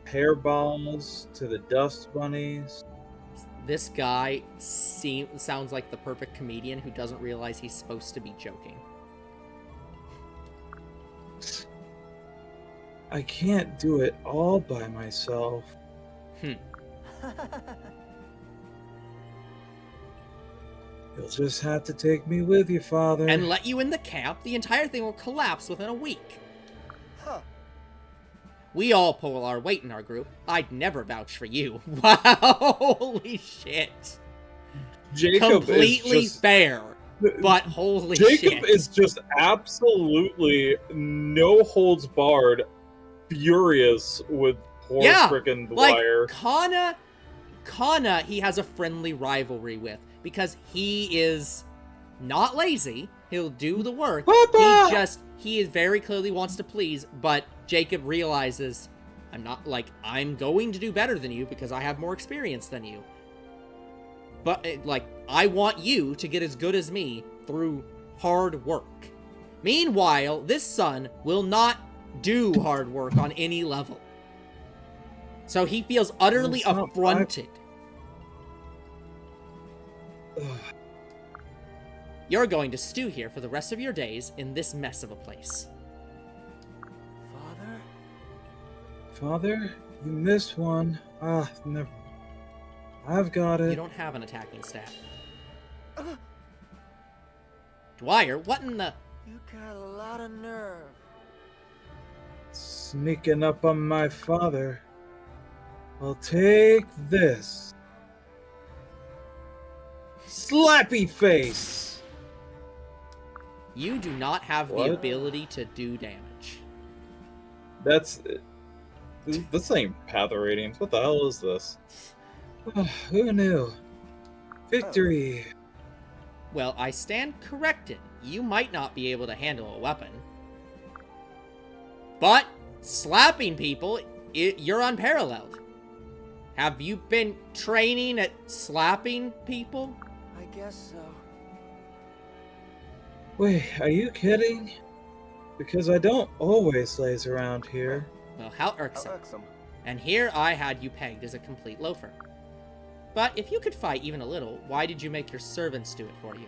Speaker 2: hairballs to the dust bunnies?
Speaker 1: This guy sounds like the perfect comedian who doesn't realize he's supposed to be joking.
Speaker 2: I can't do it all by myself. You'll just have to take me with you, Father.
Speaker 1: And let you in the camp, the entire thing will collapse within a week.
Speaker 3: Huh.
Speaker 1: We all pull our weight in our group. I'd never vouch for you. Wow, holy shit.
Speaker 2: Jacob
Speaker 1: Completely
Speaker 2: is just,
Speaker 1: fair, but holy
Speaker 2: Jacob
Speaker 1: shit.
Speaker 2: is just absolutely no holds barred, furious with poor frickin' Dwyer.
Speaker 1: Like, Kana, he has a friendly rivalry with, because he is not lazy. He'll do the work.
Speaker 2: Papa!
Speaker 1: He very clearly wants to please, but Jacob realizes, I'm going to do better than you because I have more experience than you. But, I want you to get as good as me through hard work. Meanwhile, this son will not do hard work on any level. So he feels utterly affronted. You're going to stew here for the rest of your days in this mess of a place.
Speaker 3: Father?
Speaker 2: Father, you missed one. Never. I've got it.
Speaker 1: You don't have an attacking stat. Dwyer, what in the...
Speaker 3: You got a lot of nerve.
Speaker 2: Sneaking up on my father. Well, take this. Slappy face!
Speaker 1: You do not have
Speaker 2: What?
Speaker 1: the ability to do damage.
Speaker 2: This ain't Path of Radiance. What the hell is this? Who knew? Victory!
Speaker 1: Well, I stand corrected. You might not be able to handle a weapon. But slapping people, you're unparalleled. Have you been training at slapping people?
Speaker 3: I guess so.
Speaker 2: Wait, are you kidding? Because I don't always laze around here.
Speaker 1: Well, how irksome. And here I had you pegged as a complete loafer. But if you could fight even a little, why did you make your servants do it for you?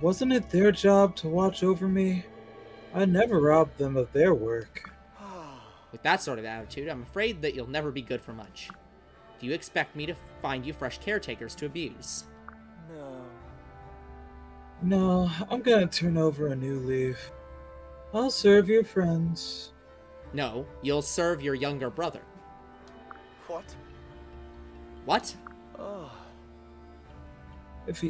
Speaker 2: Wasn't it their job to watch over me? I never robbed them of their work.
Speaker 1: With that sort of attitude, I'm afraid that you'll never be good for much. Do you expect me to find you fresh caretakers to abuse?
Speaker 3: No.
Speaker 2: No, I'm gonna turn over a new leaf. I'll serve your friends.
Speaker 1: No, you'll serve your younger brother.
Speaker 3: What?
Speaker 1: What?
Speaker 3: Oh.
Speaker 2: If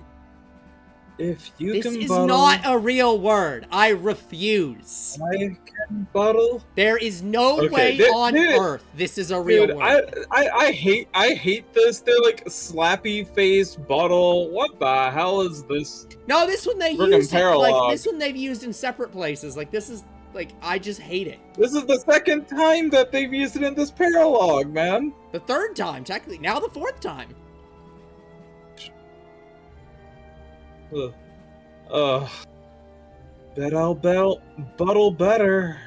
Speaker 2: you
Speaker 1: This
Speaker 2: can
Speaker 1: is
Speaker 2: bottle,
Speaker 1: not a real word. I refuse.
Speaker 2: I can bottle.
Speaker 1: There is no
Speaker 2: Okay,
Speaker 1: way
Speaker 2: dude,
Speaker 1: on
Speaker 2: dude,
Speaker 1: earth this is a real
Speaker 2: Dude,
Speaker 1: word.
Speaker 2: I hate this. They're like slappy face bottle. What the hell is this?
Speaker 1: No, this one they
Speaker 2: Friggin'
Speaker 1: used it. Like,
Speaker 2: paralog.
Speaker 1: this one they've used in separate places. Like, this is, like, I just hate it.
Speaker 2: This is the second time that they've used it in this paralog, man.
Speaker 1: The third time, technically. Now the fourth time.
Speaker 2: Ugh. Bet I'll bottle better.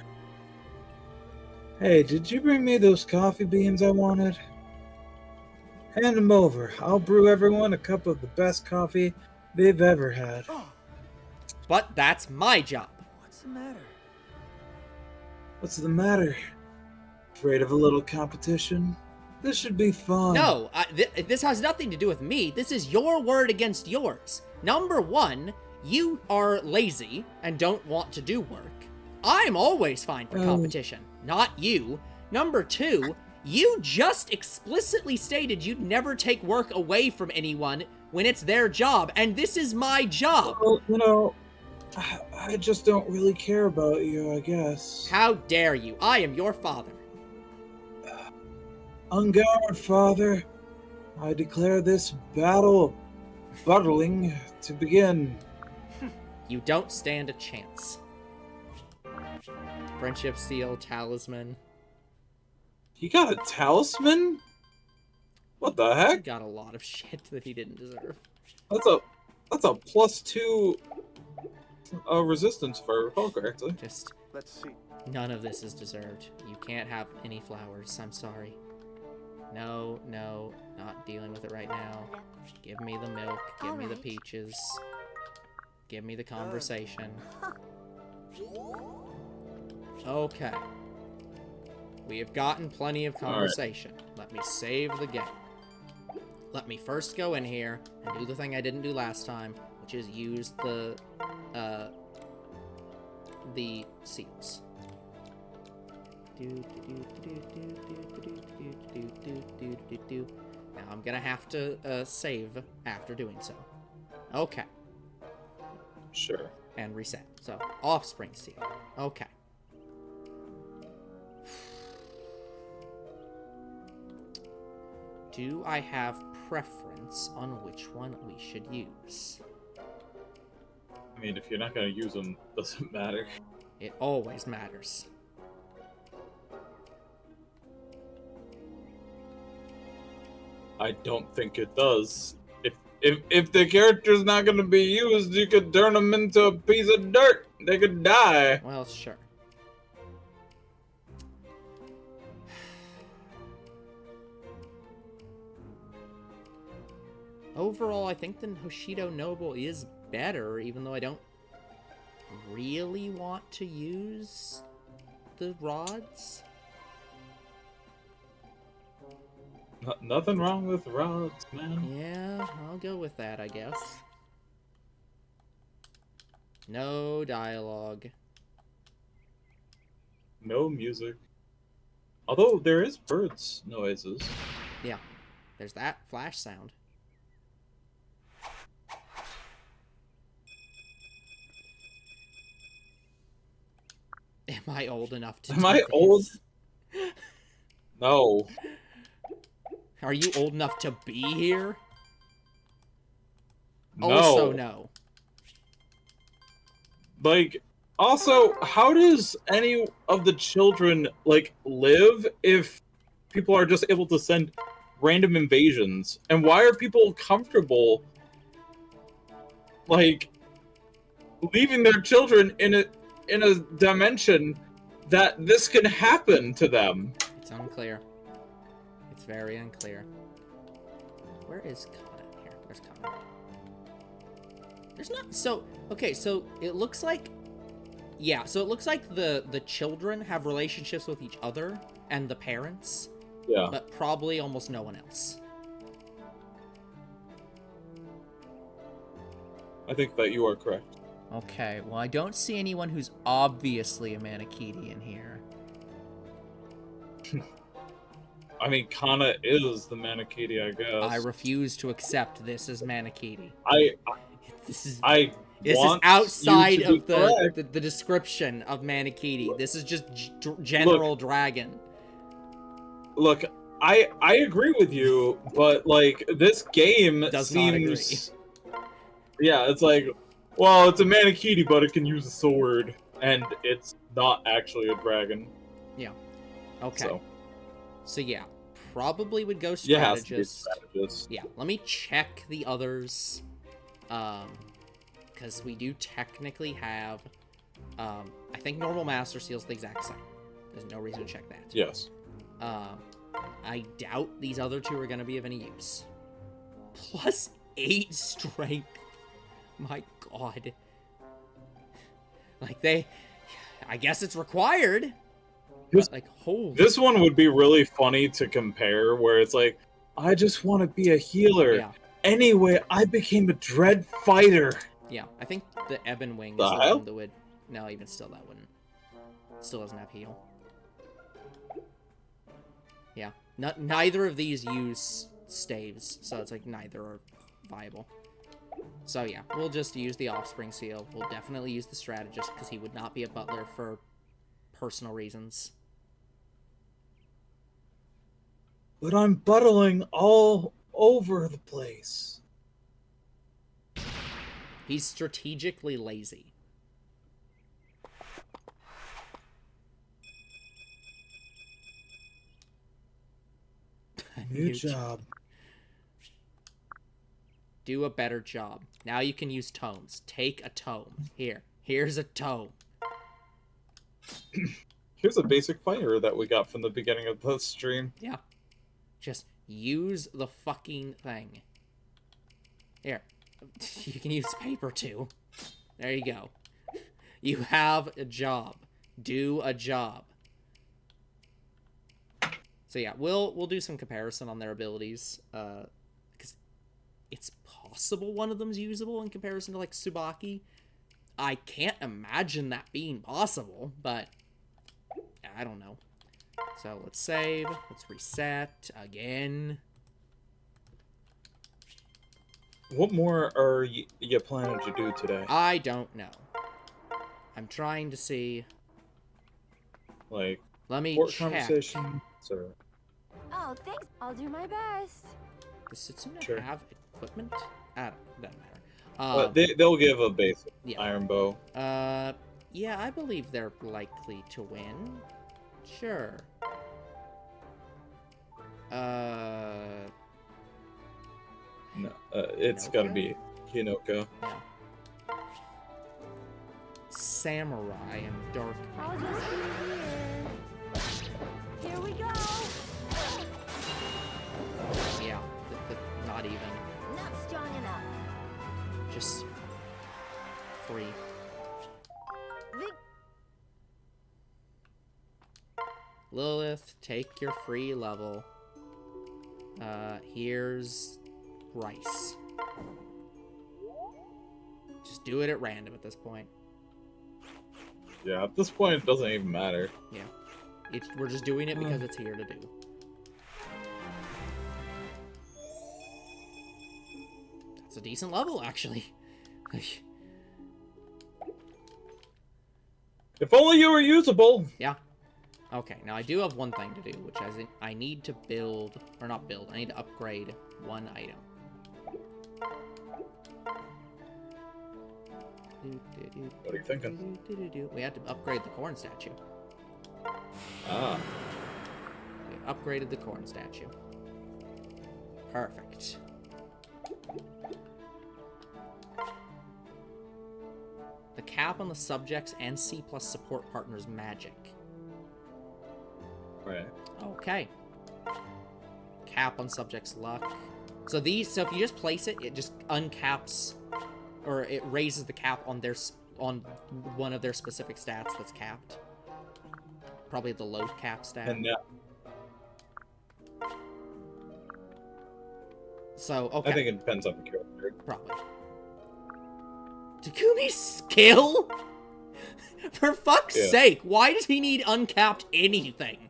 Speaker 2: Hey, did you bring me those coffee beans I wanted? Hand them over. I'll brew everyone a cup of the best coffee they've ever had.
Speaker 1: But that's my job.
Speaker 3: What's the matter?
Speaker 2: What's the matter? Afraid of a little competition? This should be fun.
Speaker 1: No, this has nothing to do with me. This is your word against yours. Number one, you are lazy and don't want to do work. I'm always fine for competition, not you. Number two, you just explicitly stated you'd never take work away from anyone when it's their job, and this is my job.
Speaker 2: Well, you know, I just don't really care about you, I guess.
Speaker 1: How dare you? I am your father.
Speaker 2: On guard, father. I declare this battle of bottling to begin.
Speaker 1: You don't stand a chance. Friendship seal, talisman.
Speaker 2: He got a talisman? What the heck?
Speaker 1: Got a lot of shit that he didn't deserve.
Speaker 2: That's a +2 resistance, if I recall correctly.
Speaker 1: Just
Speaker 3: Let's see.
Speaker 1: none of this is deserved. You can't have any flowers. I'm sorry. No, no, not dealing with it right now. Give me the milk. Give me the
Speaker 4: Alright.
Speaker 1: peaches. Give me the conversation. Okay. We have gotten plenty of conversation. Let me save the game. Let me first go in here and do the thing I didn't do last time, which is use the seals. Now I'm gonna have to save after doing so. Okay.
Speaker 2: Sure.
Speaker 1: And reset. So, offspring seal. Okay. Do I have preference on which one we should use?
Speaker 5: I mean, if you're not gonna use them, doesn't matter.
Speaker 1: It always matters.
Speaker 5: I don't think it does. If the character's not gonna be used, you could turn them into a piece of dirt. They could die.
Speaker 1: Well, sure. Overall, I think the Hoshido Noble is better, even though I don't really want to use the rods.
Speaker 5: Nothing wrong with rods, man.
Speaker 1: Yeah, I'll go with that, I guess. No dialogue.
Speaker 5: No music. Although there is birds noises.
Speaker 1: Yeah, there's that flash sound. Am I old enough to
Speaker 2: Am I
Speaker 1: do
Speaker 2: old?
Speaker 1: this?
Speaker 2: No.
Speaker 1: Are you old enough to be here?
Speaker 2: No.
Speaker 1: Also, no.
Speaker 2: Like, also, how does any of the children, like, live if people are just able to send random invasions? And why are people comfortable, like, leaving their children in a dimension that this can happen to them?
Speaker 1: It's unclear. It's very unclear. Where is Kana? Here, where's Kana? There's not... So, okay, so it looks like... Yeah, so it looks like the children have relationships with each other and the parents.
Speaker 2: Yeah.
Speaker 1: But probably almost no one else.
Speaker 2: I think that you are correct.
Speaker 1: Okay, well, I don't see anyone who's obviously a Manakete in here.
Speaker 2: I mean, Kana is the Manakete, I guess.
Speaker 1: I refuse to accept this as Manakete.
Speaker 2: I
Speaker 1: This is
Speaker 2: want
Speaker 1: outside
Speaker 2: you to
Speaker 1: of
Speaker 2: be correct.
Speaker 1: the description of Manakete. This is just general dragon.
Speaker 2: Look, I agree with you, but like this game
Speaker 1: Does not agree.
Speaker 2: seems. Yeah, it's like, well, it's a Manakete, but it can use a sword, and it's not actually a dragon.
Speaker 1: Yeah. Okay.
Speaker 2: So
Speaker 1: So yeah, probably would go
Speaker 2: yeah, it has to be
Speaker 1: strategist.
Speaker 2: strategist.
Speaker 1: Yeah, let me check the others. Because we do technically have, I think normal Master Seal's the exact same. There's no reason to check that.
Speaker 2: Yes.
Speaker 1: I doubt these other two are going to be of any use. Plus 8 strength. My god. Like, I guess it's required. But, like, holy...
Speaker 2: This one would be really funny to compare, where it's like, I just want to be a healer.
Speaker 1: Yeah.
Speaker 2: Anyway, I became a dread fighter.
Speaker 1: Yeah, I think the Ebon Wing is
Speaker 2: The
Speaker 1: the
Speaker 2: hell?
Speaker 1: one that would... No, even still, that wouldn't. Still doesn't have heal. Yeah. Neither of these use staves, so it's like neither are viable. So yeah, we'll just use the Offspring Seal. We'll definitely use the Strategist, because he would not be a butler for personal reasons.
Speaker 2: But I'm buttling all over the place.
Speaker 1: He's strategically lazy.
Speaker 2: New job.
Speaker 1: Do a better job. Now you can use tomes. Take a tome. Here's a tome.
Speaker 2: Here's a basic fighter that we got from the beginning of the stream.
Speaker 1: Yeah. Just use the fucking thing. Here. You can use paper too. There you go. You have a job. Do a job. So yeah, we'll do some comparison on their abilities. Because it's possible one of them's usable in comparison to like Tsubaki. I can't imagine that being possible, but I don't know. So let's save. Let's reset again.
Speaker 2: What more are you planning to do today?
Speaker 1: I don't know. I'm trying to see.
Speaker 2: Like,
Speaker 1: Let me
Speaker 2: court
Speaker 1: check.
Speaker 2: conversation? Or...
Speaker 4: Oh, thanks. I'll do my best.
Speaker 1: Does Setsuna
Speaker 2: Sure.
Speaker 1: have equipment? Doesn't matter.
Speaker 2: But they'll give a basic
Speaker 1: yeah.
Speaker 2: iron bow.
Speaker 1: Yeah, I believe they're likely to win. Sure.
Speaker 2: No, it's
Speaker 1: Hinoka?
Speaker 2: gotta be Hinoka.
Speaker 1: Yeah. Samurai and Dark
Speaker 4: I'll
Speaker 1: Knight.
Speaker 4: just be here. Here we go.
Speaker 1: Yeah, not even.
Speaker 4: Not strong enough.
Speaker 1: Just 3. Lilith, take your free level. Here's rice. Just do it at random at this point.
Speaker 2: Yeah, at this point it doesn't even matter.
Speaker 1: Yeah. We're just doing it because it's here to do. That's a decent level, actually.
Speaker 2: If only you were usable!
Speaker 1: Yeah. Okay, now I do have one thing to do, which is I need to build, or not build, I need to upgrade one item.
Speaker 2: What are you thinking?
Speaker 1: We had to upgrade the corn statue.
Speaker 2: Ah.
Speaker 1: We upgraded the corn statue. Perfect. The cap on the subjects and C+ support partners magic.
Speaker 2: Right.
Speaker 1: Okay. Cap on subjects luck. So if you just place it, it just uncaps, or it raises the cap on one of their specific stats that's capped. Probably the low cap stat.
Speaker 2: And
Speaker 1: So okay.
Speaker 2: I think it depends on the character.
Speaker 1: Probably. Takumi's skill? For fuck's sake, why does he need uncapped anything?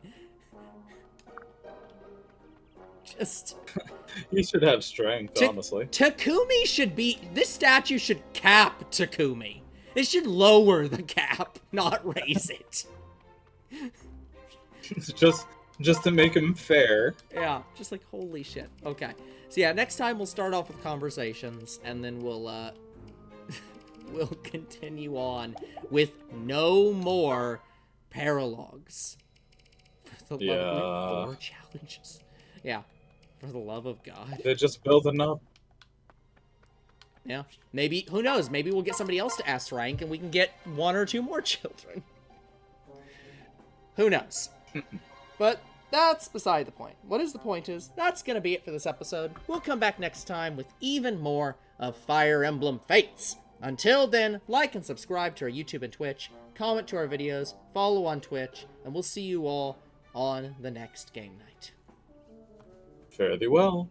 Speaker 1: Just...
Speaker 5: He should have strength, honestly.
Speaker 1: Takumi should be... This statue should cap Takumi. It should lower the cap, not raise it.
Speaker 5: just to make him fair.
Speaker 1: Yeah, just like, holy shit. Okay. So yeah, next time we'll start off with conversations, and then we'll we'll continue on with no more paralogs. For the love of more challenges. Yeah. For the love of God.
Speaker 5: They're just building up.
Speaker 1: Yeah. Maybe, who knows? Maybe we'll get somebody else to S rank and we can get 1 or 2 more children. Who knows? But that's beside the point. What is the point is, that's going to be it for this episode. We'll come back next time with even more of Fire Emblem Fates. Until then, like and subscribe to our YouTube and Twitch, comment to our videos, follow on Twitch, and we'll see you all on the next game night.
Speaker 5: Fare thee well.